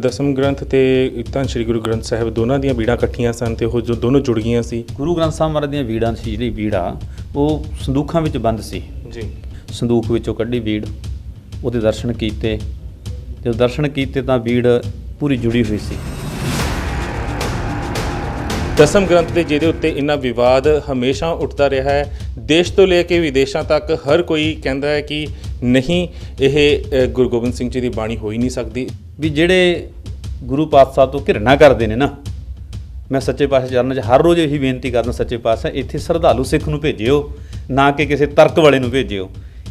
ਦਸਮ ਗ੍ਰੰਥ ਤੇ ਧੰਨ ਸ਼੍ਰੀ ਗੁਰੂ ਗ੍ਰੰਥ ਸਾਹਿਬ ਦੋਨਾਂ ਦੀਆਂ ਬੀੜਾਂ ਇਕੱਠੀਆਂ ਸਨ ਤੇ ਉਹ ਜੋ ਦੋਨੋਂ ਜੁੜ ਗਈਆਂ ਸੀ। ਗੁਰੂ ਗ੍ਰੰਥ ਸਾਹਿਬ ਮਹਾਰਾਜ ਦੀਆਂ ਬੀੜਾਂ ਸੀ, ਜਿਹੜੀ ਬੀੜ ਆ ਉਹ ਸੰਦੂਖਾਂ ਵਿੱਚ ਬੰਦ ਸੀ ਜੀ। ਸੰਦੂਖ ਵਿੱਚੋਂ ਕੱਢੀ ਬੀੜ, ਉਹਦੇ ਦਰਸ਼ਨ ਕੀਤੇ। ਜਦੋਂ ਦਰਸ਼ਨ ਕੀਤੇ ਤਾਂ ਬੀੜ ਪੂਰੀ ਜੁੜੀ ਹੋਈ ਸੀ। ਦਸਮ ਗ੍ਰੰਥ ਦੇ ਜਿਹਦੇ ਉੱਤੇ ਇੰਨਾ ਵਿਵਾਦ ਹਮੇਸ਼ਾ ਉੱਠਦਾ ਰਿਹਾ ਹੈ, ਦੇਸ਼ ਤੋਂ ਲੈ ਕੇ ਵਿਦੇਸ਼ਾਂ ਤੱਕ ਹਰ ਕੋਈ ਕਹਿੰਦਾ ਹੈ ਕਿ ਨਹੀਂ, ਇਹ ਗੁਰੂ ਗੋਬਿੰਦ ਸਿੰਘ ਜੀ ਦੀ ਬਾਣੀ ਹੋ ਹੀ ਨਹੀਂ ਸਕਦੀ। ਵੀ ਜਿਹੜੇ ਗੁਰੂ ਪਾਤਸ਼ਾਹ ਤੋਂ ਘਿਰਣਾ ਕਰਦੇ ਨੇ ਨਾ, ਮੈਂ ਸੱਚੇ ਪਾਤਸ਼ਾਹ ਚਰਨਾਂ 'ਚ ਹਰ ਰੋਜ਼ ਇਹੀ ਬੇਨਤੀ ਕਰਦਾ, ਸੱਚੇ ਪਾਤਸ਼ਾਹ ਇੱਥੇ ਸ਼ਰਧਾਲੂ ਸਿੱਖ ਨੂੰ ਭੇਜਿਓ, ਨਾ ਕਿ ਕਿਸੇ ਤਰਕ ਵਾਲੇ ਨੂੰ ਭੇਜਿਓ।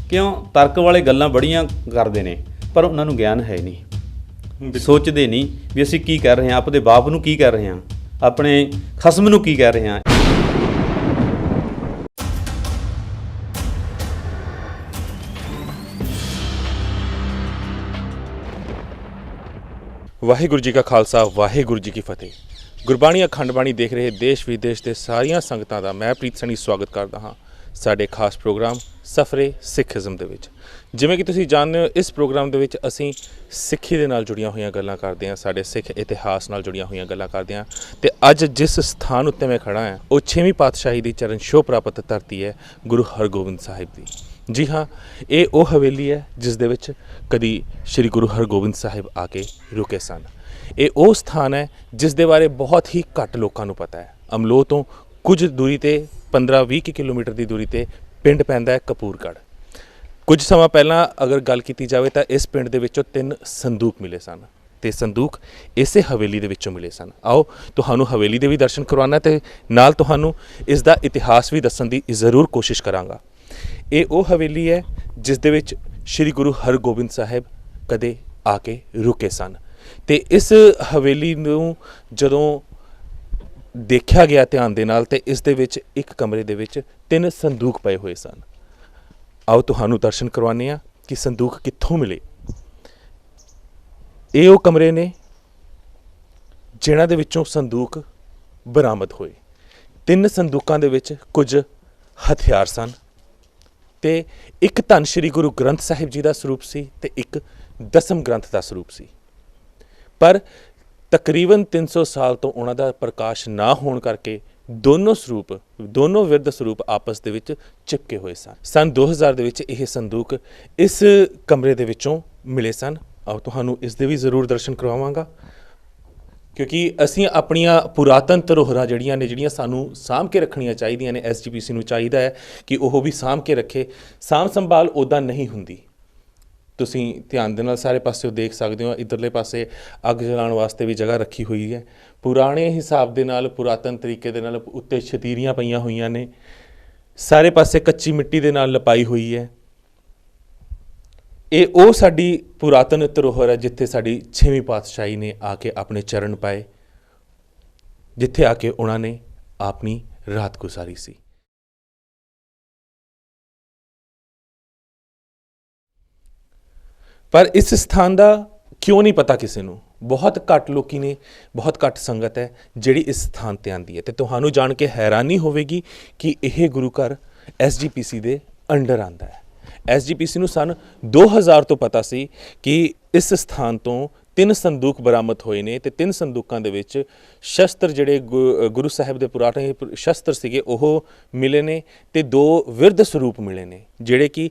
ਕਿਉਂ? ਤਰਕ ਵਾਲੇ ਗੱਲਾਂ ਬੜੀਆਂ ਕਰਦੇ ਨੇ ਪਰ ਉਹਨਾਂ ਨੂੰ ਗਿਆਨ ਹੈ ਨਹੀਂ, ਸੋਚਦੇ ਨਹੀਂ ਵੀ ਅਸੀਂ ਕੀ ਕਰ ਰਹੇ ਹਾਂ, ਆਪਣੇ ਬਾਪ ਨੂੰ ਕੀ ਕਰ ਰਹੇ ਹਾਂ, ਆਪਣੇ ਖਸਮ ਨੂੰ ਕੀ ਕਹਿ ਰਹੇ ਹਾਂ। ਵਾਹਿਗੁਰੂ ਜੀ ਕਾ ਖਾਲਸਾ, ਵਾਹਿਗੁਰੂ ਜੀ ਕੀ ਫਤਿਹ। ਗੁਰਬਾਣੀ ਅਖੰਡ ਬਾਣੀ ਦੇਖ ਰਹੇ ਦੇਸ਼ ਵਿਦੇਸ਼ ਦੇ ਸਾਰੀਆਂ ਸੰਗਤਾਂ ਦਾ ਮੈਂ ਪ੍ਰੀਤ ਸਣੀ ਸਵਾਗਤ ਕਰਦਾ ਹਾਂ ਸਾਡੇ ਖਾਸ ਪ੍ਰੋਗਰਾਮ ਸਫਰੇ ਸਿੱਖੀਜ਼ਮ ਦੇ ਵਿੱਚ। ਜਿਵੇਂ ਕਿ ਤੁਸੀਂ ਜਾਣਦੇ ਹੋ, ਇਸ ਪ੍ਰੋਗਰਾਮ ਦੇ ਵਿੱਚ ਅਸੀਂ ਸਿੱਖੀ ਦੇ ਨਾਲ ਜੁੜੀਆਂ ਹੋਈਆਂ ਗੱਲਾਂ ਕਰਦੇ ਹਾਂ, ਸਾਡੇ ਸਿੱਖ ਇਤਿਹਾਸ ਨਾਲ ਜੁੜੀਆਂ ਹੋਈਆਂ ਗੱਲਾਂ ਕਰਦੇ ਹਾਂ। ਤੇ ਅੱਜ ਜਿਸ ਸਥਾਨ ਉੱਤੇ ਮੈਂ ਖੜਾ ਹਾਂ ਉਹ 6ਵੀਂ ਪਾਤਸ਼ਾਹੀ ਦੀ ਚਰਨ ਛੋਹ ਪ੍ਰਾਪਤ ਧਰਤੀ ਹੈ, ਗੁਰੂ ਹਰਗੋਬਿੰਦ ਸਾਹਿਬ ਦੀ। ਜੀ ਹਾਂ, ਇਹ ਉਹ ਹਵੇਲੀ ਹੈ ਜਿਸ ਦੇ ਵਿੱਚ ਕਦੀ ਸ਼੍ਰੀ ਗੁਰੂ ਹਰਗੋਬਿੰਦ ਸਾਹਿਬ ਆ ਕੇ ਰੁਕੇ ਸਨ। ਇਹ ਉਹ ਸਥਾਨ ਹੈ ਜਿਸ ਦੇ ਬਾਰੇ ਬਹੁਤ ਹੀ ਘੱਟ ਲੋਕਾਂ ਨੂੰ ਪਤਾ ਹੈ। ਅਮਲੋਹ ਤੋਂ ਕੁਝ ਦੂਰੀ ਤੇ 15-20 ਕਿਲੋਮੀਟਰ ਦੀ ਦੂਰੀ ਤੇ ਪਿੰਡ ਪੈਂਦਾ ਹੈ ਕਪੂਰਗੜ੍ਹ। ਕੁਝ ਸਮਾਂ ਪਹਿਲਾਂ ਅਗਰ ਗੱਲ ਕੀਤੀ ਜਾਵੇ ਤਾਂ ਇਸ ਪਿੰਡ ਦੇ ਵਿੱਚੋਂ 3 ਸੰਦੂਕ ਮਿਲੇ ਸਨ ਤੇ ਸੰਦੂਕ ਇਸੇ ਹਵੇਲੀ ਦੇ ਵਿੱਚੋਂ ਮਿਲੇ ਸਨ। ਆਓ ਤੁਹਾਨੂੰ ਹਵੇਲੀ ਦੇ ਵੀ ਦਰਸ਼ਨ ਕਰਵਾਉਣਾ ਤੇ ਨਾਲ ਤੁਹਾਨੂੰ ਇਸ ਦਾ ਇਤਿਹਾਸ ਵੀ ਦੱਸਣ ਦੀ ਜ਼ਰੂਰ ਕੋਸ਼ਿਸ਼ ਕਰਾਂਗਾ। ਇਹ ਉਹ ਹਵੇਲੀ ਹੈ ਜਿਸ ਦੇ ਵਿੱਚ ਸ਼੍ਰੀ ਗੁਰੂ ਹਰਗੋਬਿੰਦ ਸਾਹਿਬ ਕਦੇ ਆ ਕੇ ਰੁਕੇ ਸਨ। ਤੇ ਇਸ ਹਵੇਲੀ ਨੂੰ ਜਦੋਂ ਦੇਖਿਆ ਗਿਆ ਧਿਆਨ ਦੇ ਨਾਲ ਤੇ ਇਸ ਦੇ ਵਿੱਚ ਇੱਕ ਕਮਰੇ ਦੇ ਵਿੱਚ 3 ਸੰਦੂਕ ਪਏ ਹੋਏ ਸਨ। ਆਓ ਤੁਹਾਨੂੰ ਦਰਸ਼ਨ ਕਰਵਾਉਂਦੇ ਹਾਂ ਕਿ ਸੰਦੂਕ ਕਿੱਥੋਂ ਮਿਲੇ। ਇਹ ਉਹ ਕਮਰੇ ਨੇ ਜਿਨ੍ਹਾਂ ਦੇ ਵਿੱਚੋਂ ਸੰਦੂਕ ਬਰਾਮਦ ਹੋਏ। 3 ਸੰਦੂਕਾਂ ਦੇ ਵਿੱਚ ਕੁਝ ਹਥਿਆਰ ਸਨ ਤੇ ਇੱਕ ਧੰਨ ਸ਼੍ਰੀ ਗੁਰੂ ਗ੍ਰੰਥ ਸਾਹਿਬ ਜੀ ਦਾ ਸਰੂਪ ਸੀ ਤੇ ਇੱਕ ਦਸਮ ਗ੍ਰੰਥ ਦਾ ਸਰੂਪ ਸੀ। ਪਰ ਤਕਰੀਬਨ 300 ਸਾਲ ਤੋਂ ਉਹਨਾਂ ਦਾ ਪ੍ਰਕਾਸ਼ ਨਾ ਹੋਣ ਕਰਕੇ ਦੋਨੋਂ ਵਿਰਧ ਸਰੂਪ ਆਪਸ ਦੇ ਵਿੱਚ ਚਿਪਕੇ ਹੋਏ ਸਨ। ਸੰਨ 2000 ਦੇ ਵਿੱਚ ਇਹ ਸੰਦੂਕ ਇਸ ਕਮਰੇ ਦੇ ਵਿੱਚੋਂ ਮਿਲੇ ਸਨ। ਆਓ ਤੁਹਾਨੂੰ ਇਸ ਦੇ ਵੀ ਜ਼ਰੂਰ ਦਰਸ਼ਨ ਕਰਵਾਵਾਂਗਾ, ਕਿਉਂਕਿ ਅਸੀਂ ਆਪਣੀਆਂ ਪੁਰਾਤਨ ਧਰੋਹਰਾਂ ਜਿਹੜੀਆਂ ਸਾਨੂੰ ਸਾਂਭ ਕੇ ਰੱਖਣੀਆਂ ਚਾਹੀਦੀਆਂ ਨੇ। SGPC ਨੂੰ ਚਾਹੀਦਾ ਹੈ ਕਿ ਉਹ ਵੀ ਸਾਂਭ ਕੇ ਰੱਖੇ। ਸਾਂਭ ਸੰਭਾਲ ਉੱਦਾਂ ਨਹੀਂ ਹੁੰਦੀ। ਤੁਸੀਂ ਧਿਆਨ ਦੇ ਨਾਲ ਸਾਰੇ ਪਾਸੇ ਦੇਖ ਸਕਦੇ ਹੋ, ਇੱਧਰਲੇ ਪਾਸੇ ਅੱਗ ਜਲਾਉਣ ਵਾਸਤੇ ਵੀ ਜਗ੍ਹਾ ਰੱਖੀ ਹੋਈ ਹੈ। ਪੁਰਾਣੇ ਹਿਸਾਬ ਦੇ ਨਾਲ, ਪੁਰਾਤਨ ਤਰੀਕੇ ਦੇ ਨਾਲ ਉੱਤੇ ਛਤੀਰੀਆਂ ਪਈਆਂ ਹੋਈਆਂ ਨੇ। ਸਾਰੇ ਪਾਸੇ ਕੱਚੀ ਮਿੱਟੀ ਦੇ ਨਾਲ ਲਪਾਈ ਹੋਈ ਹੈ। ਇਹ ਉਹ ਸਾਡੀ ਪੁਰਾਤਨ ਧਰੋਹਰ ਹੈ ਜਿੱਥੇ ਸਾਡੀ 6ਵੀਂ ਪਾਤਸ਼ਾਹੀ ਨੇ ਆ ਕੇ ਆਪਣੇ ਚਰਨ ਪਾਏ, ਜਿੱਥੇ ਆ ਕੇ ਉਹਨਾਂ ਨੇ ਆਪਣੀ ਰਾਤ ਗੁਜ਼ਾਰੀ ਸੀ। ਪਰ ਇਸ ਸਥਾਨ ਦਾ ਕਿਉਂ ਨਹੀਂ ਪਤਾ ਕਿਸੇ ਨੂੰ? ਬਹੁਤ ਘੱਟ ਲੋਕੀ ਨੇ, ਬਹੁਤ ਘੱਟ ਸੰਗਤ ਹੈ ਜਿਹੜੀ ਇਸ ਸਥਾਨ 'ਤੇ ਆਉਂਦੀ ਹੈ। ਅਤੇ ਤੁਹਾਨੂੰ ਜਾਣ ਕੇ ਹੈਰਾਨੀ ਹੋਵੇਗੀ ਕਿ ਇਹ ਗੁਰੂ ਘਰ SGPC ਦੇ ਅੰਡਰ ਆਉਂਦਾ ਹੈ। SGPC ਨੂੰ ਸੰਨ 2000 ਤੋਂ ਪਤਾ ਸੀ ਕਿ ਇਸ ਸਥਾਨ ਤੋਂ 3 ਸੰਦੂਕ ਬਰਾਮਦ ਹੋਏ ਨੇ ਤੇ 3 ਸੰਦੂਕਾਂ ਦੇ ਵਿੱਚ ਸ਼ਸਤਰ, ਜਿਹੜੇ ਗੁਰੂ ਸਾਹਿਬ ਦੇ ਪੁਰਾਣੇ ਸ਼ਸਤਰ ਸੀਗੇ, ਉਹ ਮਿਲੇ ਨੇ ਤੇ 2 ਵਿਰਧ ਸਰੂਪ ਮਿਲੇ ਨੇ ਜਿਹੜੇ ਕਿ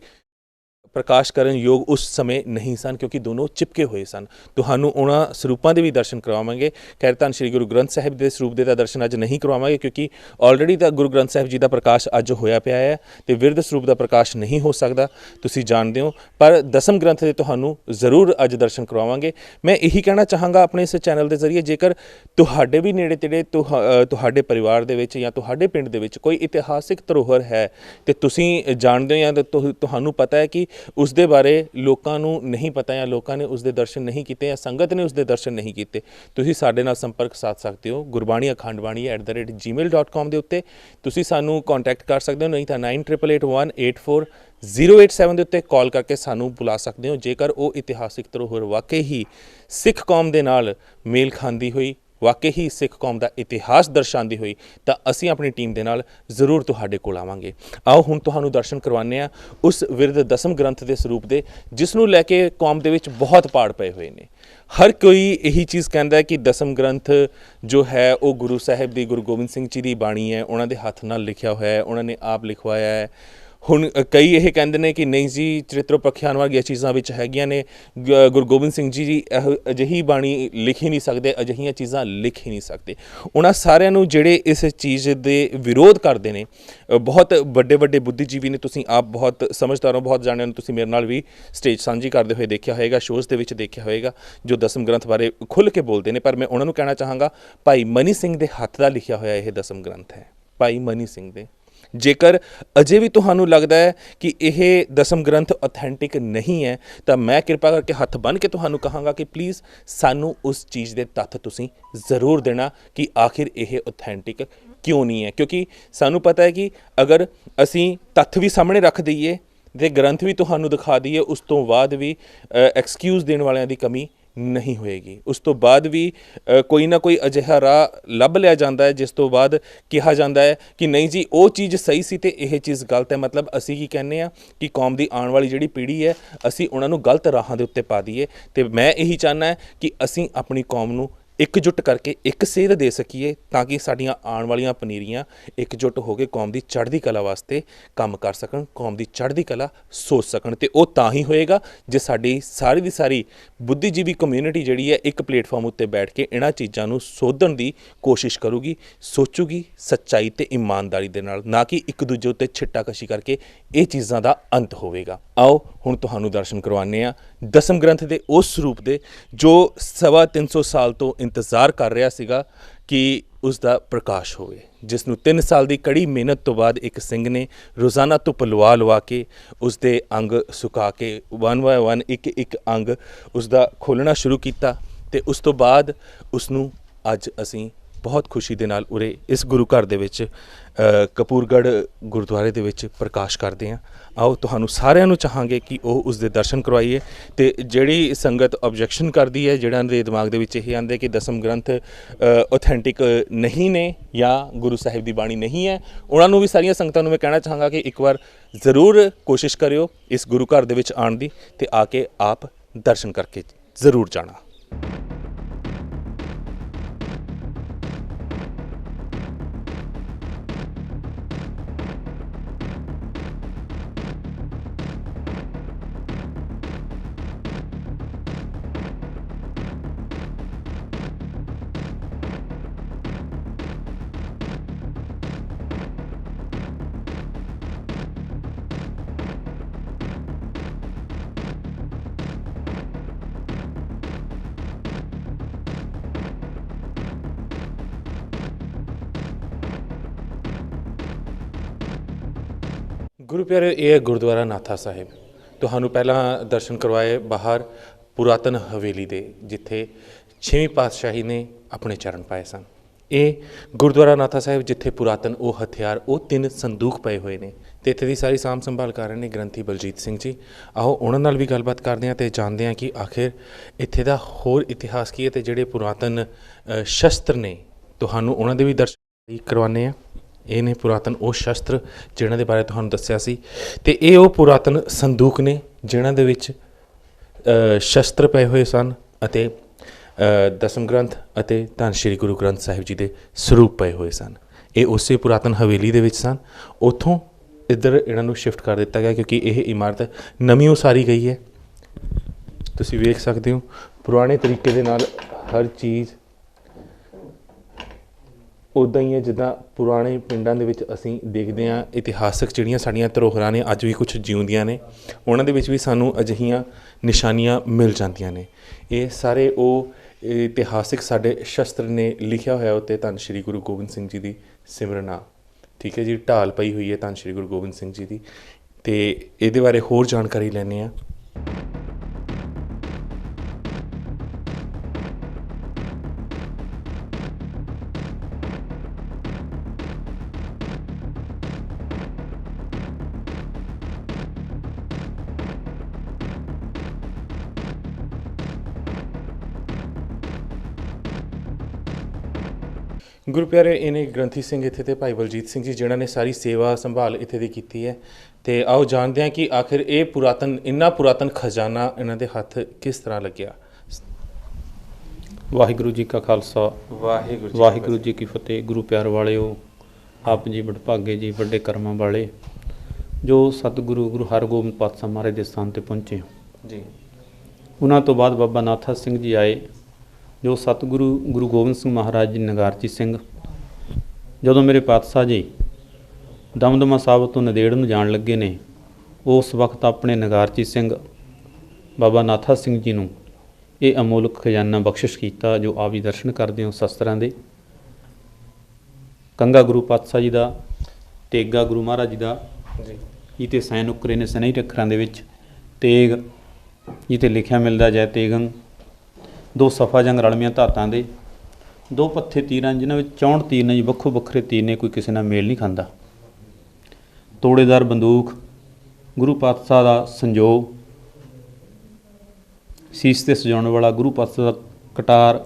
ਪ੍ਰਕਾਸ਼ ਕਰਨ ਯੋਗ ਉਸ ਸਮੇਂ ਨਹੀਂ ਸਨ, ਕਿਉਂਕਿ ਦੋਨੋਂ ਚਿਪਕੇ ਹੋਏ ਸਨ। ਤੁਹਾਨੂੰ ਉਹਨਾਂ ਸਰੂਪਾਂ ਦੇ ਵੀ ਦਰਸ਼ਨ ਕਰਵਾਵਾਂਗੇ। ਖੈਰ, ਧੰਨ ਸ਼੍ਰੀ ਗੁਰੂ ਗ੍ਰੰਥ ਸਾਹਿਬ ਦੇ ਸਰੂਪ ਦੇ ਤਾਂ ਦਰਸ਼ਨ ਅੱਜ ਨਹੀਂ ਕਰਵਾਵਾਂਗੇ, ਕਿਉਂਕਿ ਆਲਰੇਡੀ ਤਾਂ ਗੁਰੂ ਗ੍ਰੰਥ ਸਾਹਿਬ ਜੀ ਦਾ ਪ੍ਰਕਾਸ਼ ਅੱਜ ਹੋਇਆ ਪਿਆ ਹੈ ਤੇ ਵਿਰਧ ਸਰੂਪ ਦਾ ਪ੍ਰਕਾਸ਼ ਨਹੀਂ ਹੋ ਸਕਦਾ, ਤੁਸੀਂ ਜਾਣਦੇ ਹੋ। ਪਰ ਦਸਮ ਗ੍ਰੰਥ ਦੇ ਤੁਹਾਨੂੰ ਜ਼ਰੂਰ ਅੱਜ ਦਰਸ਼ਨ ਕਰਵਾਵਾਂਗੇ। ਮੈਂ ਇਹੀ ਕਹਿਣਾ ਚਾਹਾਂਗਾ ਆਪਣੇ ਇਸ ਚੈਨਲ ਦੇ ਜ਼ਰੀਏ, ਜੇਕਰ ਤੁਹਾਡੇ ਵੀ ਨੇੜੇ ਤੇੜੇ ਤੁਹਾਡੇ ਪਰਿਵਾਰ ਦੇ ਵਿੱਚ ਜਾਂ ਤੁਹਾਡੇ ਪਿੰਡ ਦੇ ਵਿੱਚ ਕੋਈ ਇਤਿਹਾਸਿਕ ਧਰੋਹਰ ਹੈ ਤੇ ਤੁਸੀਂ ਜਾਣਦੇ ਹੋ ਜਾਂ ਤੁਹਾਨੂੰ ਪਤਾ ਹੈ ਕਿ ਉਸ ਦੇ ਬਾਰੇ ਲੋਕਾਂ ਨੂੰ ਨਹੀਂ ਪਤਾ ਜਾਂ ਲੋਕਾਂ ਨੇ ਉਸ ਦੇ ਦਰਸ਼ਨ ਨਹੀਂ ਕੀਤੇ ਜਾਂ ਸੰਗਤ ਨੇ ਉਸ ਦੇ ਦਰਸ਼ਨ ਨਹੀਂ ਕੀਤੇ, ਤੁਸੀਂ ਸਾਡੇ ਨਾਲ ਸੰਪਰਕ ਸਾਧ ਸਕਦੇ ਹੋ ਗੁਰਬਾਣੀ akhand-bani@gmail.com ਦੇ ਉੱਤੇ। ਤੁਸੀਂ ਸਾਨੂੰ ਕੰਟੈਕਟ ਕਰ ਸਕਦੇ ਹੋ, ਨਹੀਂ ਤਾਂ 9888184087 ਦੇ ਉੱਤੇ ਕਾਲ ਕਰਕੇ ਸਾਨੂੰ ਬੁਲਾ ਸਕਦੇ ਹੋ। ਜੇਕਰ ਉਹ ਇਤਿਹਾਸਿਕ ਧਰੋਹਰ ਵਾਕਈ ਹੀ ਸਿੱਖ ਕੌਮ ਦੇ ਨਾਲ ਮੇਲ ਖਾਂਦੀ ਹੋਈ, ਵਾਕਈ ਹੀ ਸਿੱਖ ਕੌਮ ਦਾ ਇਤਿਹਾਸ ਦਰਸਾਉਂਦੀ ਹੋਈ, ਤਾਂ ਅਸੀਂ ਆਪਣੀ ਟੀਮ ਦੇ ਨਾਲ ਜ਼ਰੂਰ ਤੁਹਾਡੇ ਕੋਲ ਆਵਾਂਗੇ। ਆਓ ਹੁਣ ਤੁਹਾਨੂੰ ਦਰਸ਼ਨ ਕਰਵਾਉਂਦੇ ਹਾਂ ਉਸ ਵਿਰਧ ਦਸਮ ਗ੍ਰੰਥ ਦੇ ਸਰੂਪ ਦੇ, ਜਿਸ ਨੂੰ ਲੈ ਕੇ ਕੌਮ ਦੇ ਵਿੱਚ ਬਹੁਤ ਪਾੜ ਪਏ ਹੋਏ ਨੇ। ਹਰ ਕੋਈ ਇਹੀ ਚੀਜ਼ ਕਹਿੰਦਾ ਹੈ ਕਿ ਦਸਮ ਗ੍ਰੰਥ ਜੋ ਹੈ ਉਹ ਗੁਰੂ ਸਾਹਿਬ ਦੀ, ਗੁਰੂ ਗੋਬਿੰਦ ਸਿੰਘ ਜੀ ਦੀ ਬਾਣੀ ਹੈ, ਉਹਨਾਂ ਦੇ ਹੱਥ ਨਾਲ ਲਿਖਿਆ ਹੋਇਆ ਹੈ, ਉਹਨਾਂ ਨੇ ਆਪ ਲਿਖਵਾਇਆ ਹੈ। ਹੁਣ ਕਈ ਇਹ ਕਹਿੰਦੇ ਨੇ ਕਿ ਨਹੀਂ ਜੀ, ਚਰਿੱਤਰ ਪੱਖਿਆਨ ਵਰਗੀਆਂ ਚੀਜ਼ਾਂ ਵਿੱਚ ਹੈਗੀਆਂ ਨੇ, ਗੁਰੂ ਗੋਬਿੰਦ ਸਿੰਘ ਜੀ ਅਜਿਹੀ ਬਾਣੀ ਲਿਖ ਹੀ ਨਹੀਂ ਸਕਦੇ, ਅਜਿਹੀਆਂ ਚੀਜ਼ਾਂ ਲਿਖ ਹੀ ਨਹੀਂ ਸਕਦੇ। ਉਹਨਾਂ ਸਾਰਿਆਂ ਨੂੰ ਜਿਹੜੇ ਇਸ ਚੀਜ਼ ਦੇ ਵਿਰੋਧ ਕਰਦੇ ਨੇ, ਬਹੁਤ ਵੱਡੇ ਵੱਡੇ ਬੁੱਧੀਜੀਵੀ ਨੇ, ਤੁਸੀਂ ਆਪ ਬਹੁਤ ਸਮਝਦਾਰ ਹੋ, ਬਹੁਤ ਜਾਣਿਆਂ ਨੂੰ ਤੁਸੀਂ ਮੇਰੇ ਨਾਲ ਵੀ ਸਟੇਜ ਸਾਂਝੀ ਕਰਦੇ ਹੋਏ ਦੇਖਿਆ ਹੋਏਗਾ, ਸ਼ੋਅਜ਼ ਦੇ ਵਿੱਚ ਦੇਖਿਆ ਹੋਏਗਾ, ਜੋ ਦਸਮ ਗ੍ਰੰਥ ਬਾਰੇ ਖੁੱਲ੍ਹ ਕੇ ਬੋਲਦੇ ਨੇ। ਪਰ ਮੈਂ ਉਹਨਾਂ ਨੂੰ ਕਹਿਣਾ ਚਾਹਾਂਗਾ, ਭਾਈ ਮਨੀ ਸਿੰਘ ਦੇ ਹੱਥ ਦਾ ਲਿਖਿਆ ਹੋਇਆ ਇਹ ਦਸਮ ਗ੍ਰੰਥ ਹੈ, ਭਾਈ ਮਨੀ ਸਿੰਘ ਦੇ। ਜੇਕਰ ਅਜੇ ਵੀ ਤੁਹਾਨੂੰ ਲੱਗਦਾ ਹੈ ਕਿ ਇਹ ਦਸਮ ਗ੍ਰੰਥ ਅਥੈਂਟਿਕ ਨਹੀਂ ਹੈ, ਤਾਂ ਮੈਂ ਕਿਰਪਾ ਕਰਕੇ ਹੱਥ ਬੰਨ੍ਹ ਕੇ ਤੁਹਾਨੂੰ ਕਹਾਂਗਾ ਕਿ ਪਲੀਜ਼ ਸਾਨੂੰ ਉਸ ਚੀਜ਼ ਦੇ ਤੱਥ ਤੁਸੀਂ ਜ਼ਰੂਰ ਦੇਣਾ ਕਿ ਆਖਿਰ ਇਹ ਅਥੈਂਟਿਕ ਕਿਉਂ ਨਹੀਂ ਹੈ। ਕਿਉਂਕਿ ਸਾਨੂੰ ਪਤਾ ਹੈ ਕਿ ਅਗਰ ਅਸੀਂ ਤੱਥ ਵੀ ਸਾਹਮਣੇ ਰੱਖ ਦਈਏ ਅਤੇ ਗ੍ਰੰਥ ਵੀ ਤੁਹਾਨੂੰ ਦਿਖਾ ਦਈਏ, ਉਸ ਤੋਂ ਬਾਅਦ ਵੀ ਐਕਸਕਿਊਜ਼ ਦੇਣ ਵਾਲਿਆਂ ਦੀ ਕਮੀ ਨਹੀਂ ਹੋਏਗੀ। ਉਸ ਤੋਂ ਬਾਅਦ ਵੀ ਕੋਈ ਨਾ ਕੋਈ ਅਜਿਹਾ ਰਾਹ ਲੱਭ ਲਿਆ ਜਾਂਦਾ ਹੈ ਜਿਸ ਤੋਂ ਬਾਅਦ ਕਿਹਾ ਜਾਂਦਾ ਹੈ ਕਿ ਨਹੀਂ ਜੀ, ਉਹ ਚੀਜ਼ ਸਹੀ ਸੀ ਅਤੇ ਇਹ ਚੀਜ਼ ਗਲਤ ਹੈ। ਮਤਲਬ ਅਸੀਂ ਕੀ ਕਹਿੰਦੇ ਹਾਂ ਕਿ ਕੌਮ ਦੀ ਆਉਣ ਵਾਲੀ ਜਿਹੜੀ ਪੀੜ੍ਹੀ ਹੈ, ਅਸੀਂ ਉਹਨਾਂ ਨੂੰ ਗਲਤ ਰਾਹਾਂ ਦੇ ਉੱਤੇ ਪਾ ਦਈਏ। ਅਤੇ ਮੈਂ ਇਹੀ ਚਾਹੁੰਦਾ ਕਿ ਅਸੀਂ ਆਪਣੀ ਕੌਮ ਨੂੰ ਇਕਜੁੱਟ ਕਰਕੇ ਇੱਕ ਸੇਧ ਦੇ ਸਕੀਏ, ਤਾਂ ਕਿ ਸਾਡੀਆਂ ਆਉਣ ਵਾਲੀਆਂ ਪਨੀਰੀਆਂ ਇਕਜੁੱਟ ਹੋ ਕੇ ਕੌਮ ਦੀ ਚੜ੍ਹਦੀ ਕਲਾ ਵਾਸਤੇ ਕੰਮ ਕਰ ਸਕਣ, ਕੌਮ ਦੀ ਚੜ੍ਹਦੀ ਕਲਾ ਸੋਚ ਸਕਣ। ਅਤੇ ਉਹ ਤਾਂ ਹੀ ਹੋਏਗਾ ਜੇ ਸਾਡੀ ਸਾਰੀ ਦੀ ਸਾਰੀ ਬੁੱਧੀਜੀਵੀ ਕਮਿਊਨਿਟੀ ਜਿਹੜੀ ਹੈ ਇੱਕ ਪਲੇਟਫਾਰਮ ਉੱਤੇ ਬੈਠ ਕੇ ਇਹਨਾਂ ਚੀਜ਼ਾਂ ਨੂੰ ਸੋਧਣ ਦੀ ਕੋਸ਼ਿਸ਼ ਕਰੂਗੀ, ਸੋਚੂਗੀ ਸੱਚਾਈ ਅਤੇ ਇਮਾਨਦਾਰੀ ਦੇ ਨਾਲ, ਨਾ ਕਿ ਇੱਕ ਦੂਜੇ ਉੱਤੇ ਛਿੱਟਾਕਸ਼ੀ ਕਰਕੇ। ਇਹ ਚੀਜ਼ਾਂ ਦਾ ਅੰਤ ਹੋਵੇਗਾ। ਆਓ ਹੁਣ ਤੁਹਾਨੂੰ ਦਰਸ਼ਨ ਕਰਵਾਉਂਦੇ ਹਾਂ ਦਸਮ ਗ੍ਰੰਥ ਦੇ ਉਸ ਸਰੂਪ ਦੇ ਜੋ 350 ਸਾਲ ਤੋਂ ਇੰਤਜ਼ਾਰ ਕਰ ਰਿਹਾ ਸੀਗਾ ਕਿ ਉਸ ਦਾ ਪ੍ਰਕਾਸ਼ ਹੋਵੇ, ਜਿਸ ਨੂੰ 3 ਸਾਲ ਦੀ ਕੜੀ ਮਿਹਨਤ ਤੋਂ ਬਾਅਦ ਇੱਕ ਸਿੰਘ ਨੇ ਰੋਜ਼ਾਨਾ ਧੁੱਪ ਲਵਾ ਕੇ ਉਸ ਦੇ ਅੰਗ ਸੁਕਾ ਕੇ 1 ਬਾਏ 1 ਇੱਕ ਅੰਗ ਉਸ ਦਾ ਖੋਲ੍ਹਣਾ ਸ਼ੁਰੂ ਕੀਤਾ। ਅਤੇ ਉਸ ਤੋਂ ਬਾਅਦ ਉਸ ਨੂੰ ਅੱਜ ਅਸੀਂ ਬਹੁਤ ਖੁਸ਼ੀ ਦੇ ਨਾਲ ਉਰੇ ਇਸ ਗੁਰੂ ਘਰ ਦੇ ਵਿੱਚ ਕਪੂਰਗੜ੍ਹ ਗੁਰਦੁਆਰੇ ਦੇ ਵਿੱਚ ਪ੍ਰਕਾਸ਼ ਕਰਦੇ ਹਾਂ। ਆਓ ਤੁਹਾਨੂੰ ਸਾਰਿਆਂ ਨੂੰ ਚਾਹਾਂਗੇ ਕਿ ਉਹ ਉਸ ਦੇ ਦਰਸ਼ਨ ਕਰਵਾਈਏ। ਅਤੇ ਜਿਹੜੀ ਸੰਗਤ ਆਬਜੈਕਸ਼ਨ ਕਰਦੀ ਹੈ, ਜਿਹੜਾ ਦੇ ਦਿਮਾਗ ਦੇ ਵਿੱਚ ਇਹ ਆਉਂਦੇ ਕਿ ਦਸਮ ਗ੍ਰੰਥ ਓਥੈਂਟਿਕ ਨਹੀਂ ਨੇ ਜਾਂ ਗੁਰੂ ਸਾਹਿਬ ਦੀ ਬਾਣੀ ਨਹੀਂ ਹੈ, ਉਹਨਾਂ ਨੂੰ ਵੀ, ਸਾਰੀਆਂ ਸੰਗਤਾਂ ਨੂੰ ਮੈਂ ਕਹਿਣਾ ਚਾਹਾਂਗਾ ਕਿ ਇੱਕ ਵਾਰ ਜ਼ਰੂਰ ਕੋਸ਼ਿਸ਼ ਕਰਿਓ ਇਸ ਗੁਰੂ ਘਰ ਦੇ ਵਿੱਚ ਆਉਣ ਦੀ, ਅਤੇ ਆ ਕੇ ਆਪ ਦਰਸ਼ਨ ਕਰਕੇ ਜ਼ਰੂਰ ਜਾਣਾ। ਗੁਰੂ ਪਿਆਰੇ, ਇਹ ਹੈ ਗੁਰਦੁਆਰਾ ਨਾਥਾ ਸਾਹਿਬ। ਤੁਹਾਨੂੰ ਪਹਿਲਾਂ ਦਰਸ਼ਨ ਕਰਵਾਏ ਬਾਹਰ ਪੁਰਾਤਨ ਹਵੇਲੀ ਦੇ, ਜਿੱਥੇ 6ਵੀਂ ਪਾਤਸ਼ਾਹੀ ਨੇ ਆਪਣੇ ਚਰਨ ਪਾਏ ਸਨ। ਇਹ ਗੁਰਦੁਆਰਾ ਨਾਥਾ ਸਾਹਿਬ ਜਿੱਥੇ ਪੁਰਾਤਨ ਉਹ ਹਥਿਆਰ, ਉਹ 3 ਸੰਦੂਕ ਪਏ ਹੋਏ ਨੇ, ਅਤੇ ਇੱਥੇ ਦੀ ਸਾਰੀ ਸਾਂਭ ਸੰਭਾਲ ਕਰ ਰਹੇ ਨੇ ਗ੍ਰੰਥੀ ਬਲਜੀਤ ਸਿੰਘ ਜੀ। ਆਓ ਉਹਨਾਂ ਨਾਲ ਵੀ ਗੱਲਬਾਤ ਕਰਦੇ ਹਾਂ ਅਤੇ ਜਾਣਦੇ ਹਾਂ ਕਿ ਆਖਿਰ ਇੱਥੇ ਦਾ ਹੋਰ ਇਤਿਹਾਸ ਕੀ ਹੈ, ਅਤੇ ਜਿਹੜੇ ਪੁਰਾਤਨ ਸ਼ਸਤਰ ਨੇ ਤੁਹਾਨੂੰ ਉਹਨਾਂ ਦੇ ਵੀ ਦਰਸ਼ਨ ਕਰਵਾਉਂਦੇ ਹਾਂ। ਇਹ ਨੇ ਪੁਰਾਤਨ ਉਹ ਸ਼ਸਤਰ ਜਿਹਨਾਂ ਦੇ ਬਾਰੇ ਤੁਹਾਨੂੰ ਦੱਸਿਆ ਸੀ, ਅਤੇ ਇਹ ਉਹ ਪੁਰਾਤਨ ਸੰਦੂਕ ਨੇ ਜਿਨ੍ਹਾਂ ਦੇ ਵਿੱਚ ਸ਼ਸਤਰ ਪਏ ਹੋਏ ਸਨ, ਅਤੇ ਦਸਮ ਗ੍ਰੰਥ ਅਤੇ ਧੰਨ ਸ਼੍ਰੀ ਗੁਰੂ ਗ੍ਰੰਥ ਸਾਹਿਬ ਜੀ ਦੇ ਸਰੂਪ ਪਏ ਹੋਏ ਸਨ। ਇਹ ਉਸੇ ਪੁਰਾਤਨ ਹਵੇਲੀ ਦੇ ਵਿੱਚ ਸਨ। ਉੱਥੋਂ ਇੱਧਰ ਇਹਨਾਂ ਨੂੰ ਸ਼ਿਫਟ ਕਰ ਦਿੱਤਾ ਗਿਆ ਕਿਉਂਕਿ ਇਹ ਇਮਾਰਤ ਨਵੀਂ ਉਸਾਰੀ ਗਈ ਹੈ। ਤੁਸੀਂ ਵੇਖ ਸਕਦੇ ਹੋ ਪੁਰਾਣੇ ਤਰੀਕੇ ਦੇ ਨਾਲ ਹਰ ਚੀਜ਼ ਉੱਦਾਂ ਹੀ ਹੈ ਜਿੱਦਾਂ ਪੁਰਾਣੇ ਪਿੰਡਾਂ ਦੇ ਵਿੱਚ ਅਸੀਂ ਦੇਖਦੇ ਹਾਂ। ਇਤਿਹਾਸਕ ਜਿਹੜੀਆਂ ਸਾਡੀਆਂ ਧਰੋਹਰਾਂ ਨੇ ਅੱਜ ਵੀ ਕੁਛ ਜਿਉਂਦੀਆਂ ਨੇ, ਉਹਨਾਂ ਦੇ ਵਿੱਚ ਵੀ ਸਾਨੂੰ ਅਜਿਹੀਆਂ ਨਿਸ਼ਾਨੀਆਂ ਮਿਲ ਜਾਂਦੀਆਂ ਨੇ। ਇਹ ਸਾਰੇ ਉਹ ਇਤਿਹਾਸਿਕ ਸਾਡੇ ਸ਼ਸਤਰ ਨੇ, ਲਿਖਿਆ ਹੋਇਆ ਉੱਤੇ ਧੰਨ ਸ਼੍ਰੀ ਗੁਰੂ ਗੋਬਿੰਦ ਸਿੰਘ ਜੀ ਦੀ ਸਿਮਰਨਾ, ਠੀਕ ਹੈ ਜੀ, ਢਾਲ ਪਈ ਹੋਈ ਹੈ ਧੰਨ ਸ਼੍ਰੀ ਗੁਰੂ ਗੋਬਿੰਦ ਸਿੰਘ ਜੀ ਦੀ। ਅਤੇ ਇਹਦੇ ਬਾਰੇ ਹੋਰ ਜਾਣਕਾਰੀ ਲੈਂਦੇ ਹਾਂ। ਗੁਰੂ ਪਿਆਰੇ, ਇਹਨੇ ਗ੍ਰੰਥੀ ਸਿੰਘ ਇੱਥੇ ਤੇ ਭਾਈ ਬਲਜੀਤ ਸਿੰਘ ਜੀ ਜਿਨ੍ਹਾਂ ਨੇ ਸਾਰੀ ਸੇਵਾ ਸੰਭਾਲ ਇੱਥੇ ਦੀ ਕੀਤੀ ਹੈ। ਅਤੇ ਆਓ ਜਾਣਦੇ ਹਾਂ ਕਿ ਆਖਿਰ ਇਹ ਪੁਰਾਤਨ, ਇੰਨਾ ਪੁਰਾਤਨ ਖਜ਼ਾਨਾ ਇਹਨਾਂ ਦੇ ਹੱਥ ਕਿਸ ਤਰ੍ਹਾਂ ਲੱਗਿਆ। ਵਾਹਿਗੁਰੂ ਜੀ ਕਾ ਖਾਲਸਾ ਵਾਹਿਗੁਰੂ ਜੀ ਕੀ ਫਤਿਹ। ਗੁਰੂ ਪਿਆਰ ਵਾਲਿਓ, ਆਪ ਜੀ ਵਡਭਾਗੇ ਜੀ, ਵੱਡੇ ਕਰਮਾਂ ਵਾਲੇ ਜੋ ਸਤਿਗੁਰੂ ਗੁਰੂ ਹਰਗੋਬਿੰਦ ਪਾਤਸ਼ਾਹ ਮਹਾਰਾਜ ਦੇ ਸਥਾਨ 'ਤੇ ਪਹੁੰਚੇ ਜੀ। ਉਹਨਾਂ ਤੋਂ ਬਾਅਦ ਬਾਬਾ ਨਾਥਾ ਸਿੰਘ ਜੀ ਆਏ, ਜੋ ਸਤਿਗੁਰੂ ਗੁਰੂ ਗੋਬਿੰਦ ਸਿੰਘ ਮਹਾਰਾਜ ਜੀ ਨਗਾਰਚੀ ਸਿੰਘ। ਜਦੋਂ ਮੇਰੇ ਪਾਤਸ਼ਾਹ ਜੀ ਦਮਦਮਾ ਸਾਹਿਬ ਤੋਂ ਨੰਦੇੜ ਨੂੰ ਜਾਣ ਲੱਗੇ ਨੇ, ਉਸ ਵਕਤ ਆਪਣੇ ਨਗਾਰਚੀ ਸਿੰਘ ਬਾਬਾ ਨਾਥਾ ਸਿੰਘ ਜੀ ਨੂੰ ਇਹ ਅਮੋਲਕ ਖਜ਼ਾਨਾ ਬਖਸ਼ਿਸ਼ ਕੀਤਾ, ਜੋ ਆਪ ਜੀ ਦਰਸ਼ਨ ਕਰਦੇ ਹੋ ਸ਼ਸਤਰਾਂ ਦੇ। ਕੰਗਾ ਗੁਰੂ ਪਾਤਸ਼ਾਹ ਜੀ ਦਾ, ਤੇਗਾ ਗੁਰੂ ਮਹਾਰਾਜ ਜੀ ਦਾ ਜੀ। ਇਹ ਤੇ ਸੈਨ ਉਕਰੇ ਨੇ ਸਨੇਹੀ ਅੱਖਰਾਂ ਦੇ ਵਿੱਚ ਤੇਗ ਇਹ ਤੇ ਲਿਖਿਆ ਮਿਲਦਾ ਜੈ ਤੇਗੰ। ਦੋ ਸਫਾ ਜੰਗ ਰਲਮੀਆਂ ਧਾਤਾਂ ਦੇ, ਦੋ ਪੱਥੇ ਤੀਰਾਂ ਜਿਨ੍ਹਾਂ ਵਿੱਚ 64 ਤੀਰ ਨੇ ਜੀ, ਵੱਖੋ ਵੱਖਰੇ ਤੀਰ ਨੇ, ਕੋਈ ਕਿਸੇ ਨਾਲ ਮੇਲ ਨਹੀਂ ਖਾਂਦਾ। ਤੋੜੇਦਾਰ ਬੰਦੂਕ ਗੁਰੂ ਪਾਤਸ਼ਾਹ ਦਾ ਸੰਜੋਗ, ਸੀਸ ਤੇ ਸਜਾਉਣ ਵਾਲਾ ਗੁਰੂ ਪਾਤਸ਼ਾਹ ਦਾ ਕਟਾਰ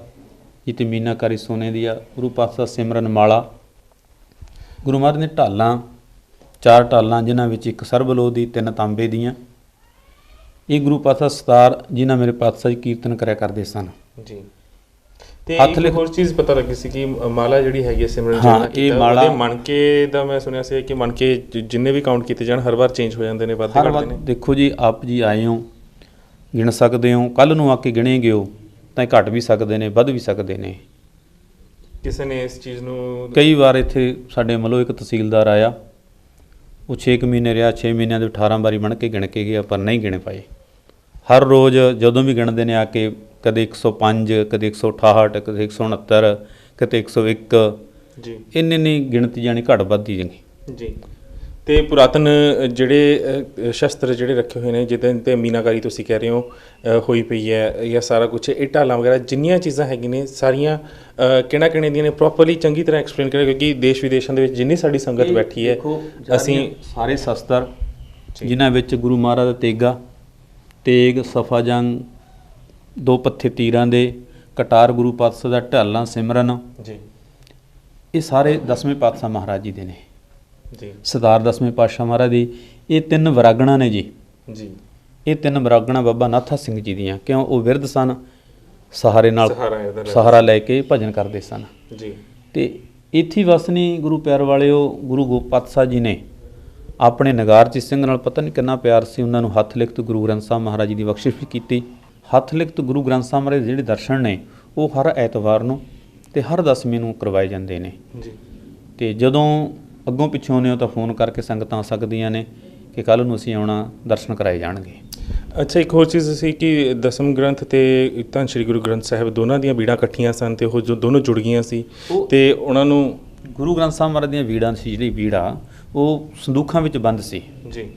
ਜਿੱਤੇ ਮੀਨਾਕਾਰੀ ਸੋਨੇ ਦੀ ਆ, ਗੁਰੂ ਪਾਤਸ਼ਾਹ ਸਿਮਰਨ ਮਾਲਾ। ਗੁਰੂ ਮਹਾਰਾਜ ਨੇ ਢਾਲਾਂ, 4 ਢਾਲਾਂ ਜਿਨ੍ਹਾਂ ਵਿੱਚ ਇੱਕ ਸਰਬਲੋਹ ਦੀ, 3 ਤਾਂਬੇ ਦੀਆਂ। ਇਹ ਗੁਰੂ ਪਾਤਸ਼ਾਹ ਸਤਾਰ ਜਿਨ੍ਹਾਂ ਮੇਰੇ ਪਾਤਸ਼ਾਹ ਜੀ ਕੀਰਤਨ ਕਰਿਆ ਕਰਦੇ ਸਨ ਜੀ। ਤੇ ਇੱਕ ਹੋਰ ਚੀਜ਼ ਪਤਾ ਲੱਗੀ ਸੀ ਕਿ ਮਾਲਾ ਜਿਹੜੀ ਹੈਗੀ ਹੈ ਸਿਮਰਨ ਇਹ ਮਾਲਾ ਉਹਦੇ ਮਣਕੇ ਦਾ ਮੈਂ ਸੁਣਿਆ ਸੀ ਕਿ ਮਣਕੇ ਜਿੰਨੇ ਵੀ ਕਾਊਂਟ ਕੀਤੇ ਜਾਣ ਹਰ ਵਾਰ ਚੇਂਜ ਹੋ ਜਾਂਦੇ ਨੇ, ਵੱਧਦੇ ਘਟਦੇ ਨੇ। ਦੇਖੋ ਜੀ, ਆਪ ਜੀ ਆਏ ਹੋ, ਗਿਣ ਸਕਦੇ ਹੋ, ਕੱਲ੍ਹ ਨੂੰ ਆ ਕੇ ਗਿਣੇ ਗਿਓ ਤਾਂ ਇਹ ਘਟ ਵੀ ਸਕਦੇ ਨੇ, ਵੱਧ ਵੀ ਸਕਦੇ ਨੇ। ਕਿਸੇ ਨੇ ਇਸ ਚੀਜ਼ ਨੂੰ ਕਈ ਵਾਰ ਇੱਥੇ ਸਾਡੇ ਮੱਲੋਂ ਇੱਕ ਤਹਿਸੀਲਦਾਰ ਆਇਆ, ਉਹ 6 ਮਹੀਨੇ ਰਿਹਾ, 6 ਮਹੀਨਿਆਂ ਦੇ 18 ਵਾਰੀ ਬਣ ਕੇ ਗਿਣ ਕੇ ਗਿਆ, ਪਰ ਨਹੀਂ ਗਿਣੇ ਪਾਏ। ਹਰ ਰੋਜ਼ ਜਦੋਂ ਵੀ ਗਿਣਦੇ ਨੇ ਆ ਕੇ, ਕਦੇ 105, ਕਦੇ 168, ਕਦੇ 169, ਕਦੇ 101 ਜੀ, ਇੰਨੀ ਗਿਣਤੀ ਜਾਣੀ ਘੱਟ ਵੱਧਦੀ ਜਾਂਦੀ ਜੀ। ਤੇ ਪੁਰਾਤਨ ਜਿਹੜੇ ਸ਼ਸਤਰ ਜਿਹੜੇ ਰੱਖੇ ਹੋਏ ਨੇ, ਜਿਹਦੇ 'ਤੇ ਮੀਨਾਕਾਰੀ ਤੁਸੀਂ ਕਹਿ ਰਹੇ ਹੋ ਹੋਈ ਪਈ ਹੈ, ਜਾਂ ਸਾਰਾ ਕੁਛ ਇਹ ਢਾਲਾਂ ਵਗੈਰਾ ਜਿੰਨੀਆਂ ਚੀਜ਼ਾਂ ਹੈਗੀਆਂ ਨੇ ਸਾਰੀਆਂ ਕਿਹੜਾ ਦੀਆਂ ਨੇ, ਪ੍ਰੋਪਰਲੀ ਚੰਗੀ ਤਰ੍ਹਾਂ ਐਕਸਪਲੇਨ ਕਰਿਆ, ਕਿਉਂਕਿ ਦੇਸ਼ ਵਿਦੇਸ਼ਾਂ ਦੇ ਵਿੱਚ ਜਿੰਨੀ ਸਾਡੀ ਸੰਗਤ ਬੈਠੀ ਹੈ, ਅਸੀਂ ਸਾਰੇ ਸ਼ਸਤਰ ਜਿਨ੍ਹਾਂ ਵਿੱਚ ਗੁਰੂ ਮਹਾਰਾਜ ਦਾ ਤੇਗਾ, ਤੇਗ, ਸਫਾ ਜੰਗ, 2 ਪੱਥੇ ਤੀਰਾਂ ਦੇ, ਕਟਾਰ ਗੁਰੂ ਪਾਤਸ਼ਾਹ ਦਾ, ਢਾਲਾਂ ਸਿਮਰਨ ਜੀ, ਇਹ ਸਾਰੇ 10ਵੇਂ ਪਾਤਸ਼ਾਹ ਮਹਾਰਾਜ ਜੀ ਦੇ ਨੇ ਜੀ। ਸਰਦਾਰ 10ਵੇਂ ਪਾਤਸ਼ਾਹ ਮਹਾਰਾਜ ਦੀ ਇਹ 3 ਵਰਾਗਣਾਂ ਨੇ ਜੀ। ਜੀ, ਇਹ 3 ਵਰਾਗਣਾਂ ਬਾਬਾ ਨਾਥਾ ਸਿੰਘ ਜੀ ਦੀਆਂ, ਕਿਉਂ ਉਹ ਵਿਰਧ ਸਨ, ਸਹਾਰੇ ਨਾਲ ਸਹਾਰਾ ਲੈ ਕੇ ਭਜਨ ਕਰਦੇ ਸਨ ਜੀ। ਤੇ ਇੱਥੇ ਵਸਨੀ ਗੁਰੂ ਪਿਆਰ ਵਾਲਿਓ, ਗੁਰੂ ਗੋਬਿੰਦ ਪਾਤਸ਼ਾਹ ਜੀ ਨੇ ਆਪਣੇ ਨਗਾਰਚੀ ਸਿੰਘ ਨਾਲ ਪਤਾ ਨਹੀਂ ਕਿੰਨਾ ਪਿਆਰ ਸੀ, ਉਹਨਾਂ ਨੂੰ ਹੱਥ ਲਿਖਤ ਗੁਰੂ ਗ੍ਰੰਥ ਸਾਹਿਬ ਮਹਾਰਾਜ ਜੀ ਦੀ ਬਖਸ਼ਿਸ਼ ਵੀ ਕੀਤੀ। ਹੱਥ ਲਿਖਤ ਗੁਰੂ ਗ੍ਰੰਥ ਸਾਹਿਬ ਮਹਾਰਾਜ ਦੇ ਜਿਹੜੇ ਦਰਸ਼ਨ ਨੇ ਉਹ ਹਰ ਐਤਵਾਰ ਨੂੰ ਤੇ ਹਰ 10ਵੀਂ ਨੂੰ ਕਰਵਾਏ ਜਾਂਦੇ ਨੇ ਜੀ। ਤੇ ਜਦੋਂ ਅੱਗੋਂ ਪਿੱਛੋਂ ਆਉਂਦੇ ਹੋ ਤਾਂ ਫੋਨ ਕਰਕੇ ਸੰਗਤਾਂ ਆ ਸਕਦੀਆਂ ਨੇ ਕਿ ਕੱਲ੍ਹ ਨੂੰ ਅਸੀਂ ਆਉਣਾ, ਦਰਸ਼ਨ ਕਰਾਏ ਜਾਣਗੇ। ਅੱਛਾ, ਇੱਕ ਹੋਰ ਚੀਜ਼ ਸੀ ਕਿ ਦਸਮ ਗ੍ਰੰਥ ਤੇ ਧੰਨ ਸ਼੍ਰੀ ਗੁਰੂ ਗ੍ਰੰਥ ਸਾਹਿਬ ਦੋਨਾਂ ਦੀਆਂ ਬੀੜਾਂ ਇਕੱਠੀਆਂ ਸਨ ਤੇ ਉਹ ਜੋ ਦੋਨੋਂ ਜੁੜ ਗਈਆਂ ਸੀ ਤੇ ਉਹਨਾਂ ਨੂੰ ਗੁਰੂ ਗ੍ਰੰਥ ਸਾਹਿਬ ਮਹਾਰਾਜ ਦੀਆਂ ਬੀੜਾਂ ਸੀ, ਜਿਹੜੀ ਬੀੜਾ ਉਹ ਸੰਦੂਖਾਂ ਵਿੱਚ ਬੰਦ ਸੀ ਜੀ।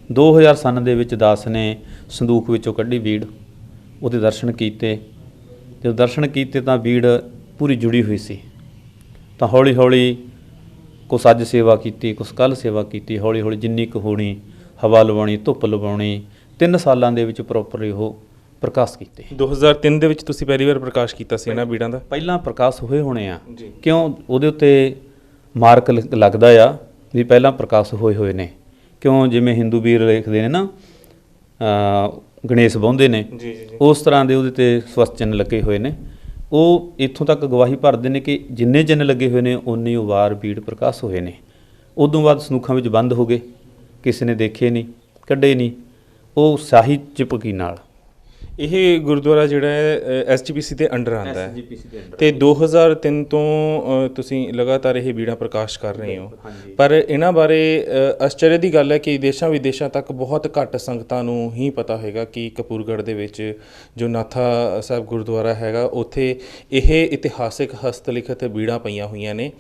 2000 ਸਨ ਦੇ ਵਿੱਚ ਦਾਸ ਨੇ ਸੰਦੂਖ ਵਿੱਚੋਂ ਕੱਢੀ ਬੀੜ, ਉਹਦੇ ਦਰਸ਼ਨ ਕੀਤੇ। ਜਦੋਂ ਦਰਸ਼ਨ ਕੀਤੇ ਤਾਂ ਬੀੜ ਪੂਰੀ ਜੁੜੀ ਹੋਈ ਸੀ। ਤਾਂ ਹੌਲੀ ਹੌਲੀ ਕੁਛ ਅੱਜ ਸੇਵਾ ਕੀਤੀ, ਕੁਛ ਕੱਲ੍ਹ ਸੇਵਾ ਕੀਤੀ, ਹੌਲੀ ਹੌਲੀ ਜਿੰਨੀ ਕੁ ਹੋਣੀ, ਹਵਾ ਲਵਾਉਣੀ, ਧੁੱਪ ਲਵਾਉਣੀ, 3 ਸਾਲਾਂ ਦੇ ਵਿੱਚ ਪ੍ਰੋਪਰਲੀ ਉਹ ਪ੍ਰਕਾਸ਼ ਕੀਤੇ। 2003 ਦੇ ਵਿੱਚ ਤੁਸੀਂ ਪਹਿਲੀ ਵਾਰ ਪ੍ਰਕਾਸ਼ ਕੀਤਾ ਸੀ ਇਹਨਾਂ ਬੀੜਾਂ ਦਾ? ਪਹਿਲਾਂ ਪ੍ਰਕਾਸ਼ ਹੋਏ ਹੋਣੇ ਆ, ਜੀ। ਕਿਉਂ ਉਹਦੇ ਉੱਤੇ ਮਾਰਕ ਲੱਗਦਾ ਆ ਵੀ ਪਹਿਲਾਂ ਪ੍ਰਕਾਸ਼ ਹੋਏ ਨੇ। ਕਿਉਂ ਜਿਵੇਂ ਹਿੰਦੂ ਵੀਰ ਲਿਖਦੇ ਨੇ ਨਾ, ਗਣੇਸ਼ ਵਾਹੁੰਦੇ ਨੇ, ਜੀ ਜੀ, ਉਸ ਤਰ੍ਹਾਂ ਦੇ ਉਹਦੇ 'ਤੇ ਸਵਸਤ ਚਿੰਨ੍ਹ ਲੱਗੇ ਹੋਏ ਨੇ। ਉਹ ਇੱਥੋਂ ਤੱਕ ਗਵਾਹੀ ਭਰਦੇ ਨੇ ਕਿ ਜਿੰਨੇ ਚਿੰਨ੍ਹ ਲੱਗੇ ਹੋਏ ਨੇ ਉਨੀ ਉਹ ਵਾਰ ਬੀੜ ਪ੍ਰਕਾਸ਼ ਹੋਏ ਨੇ। ਉਦੋਂ ਬਾਅਦ ਸੰਦੂਖਾਂ ਵਿੱਚ ਬੰਦ ਹੋ ਗਏ, ਕਿਸੇ ਨੇ ਦੇਖੇ ਨਹੀਂ, ਕੱਢੇ ਨਹੀਂ, ਉਹ ਸ਼ਾਹੀ ਚਿਪਕੀ ਨਾਲ। ਇਹ ਗੁਰਦੁਆਰਾ ਜਿਹੜਾ ਹੈ SGPC ਦੇ ਅੰਡਰ ਆਉਂਦਾ ਹੈ ਤੇ 2003 ਤੋਂ ਤੁਸੀਂ ਲਗਾਤਾਰ ਇਹ ਬੀੜਾਂ ਪ੍ਰਕਾਸ਼ ਕਰ ਰਹੇ ਹੋ। ਪਰ ਇਹਨਾਂ ਬਾਰੇ ਆਸ਼ਚर्य ਦੀ ਗੱਲ ਹੈ ਕਿ ਦੇਸ਼ਾਂ ਵਿਦੇਸ਼ਾਂ ਤੱਕ ਬਹੁਤ ਘੱਟ ਸੰਗਤਾਂ ਨੂੰ ਹੀ ਪਤਾ ਹੋਏਗਾ ਕਿ ਕਪੂਰਗੜ੍ਹ ਦੇ ਵਿੱਚ ਜੋ ਨਾਥਾ ਸਾਹਿਬ ਗੁਰਦੁਆਰਾ ਹੈਗਾ, ਉੱਥੇ ਇਹ ਇਤਿਹਾਸਿਕ ਹਸਤਲਿਖਤ ਬੀੜਾਂ ਪਈਆਂ ਹੋਈਆਂ ਨੇ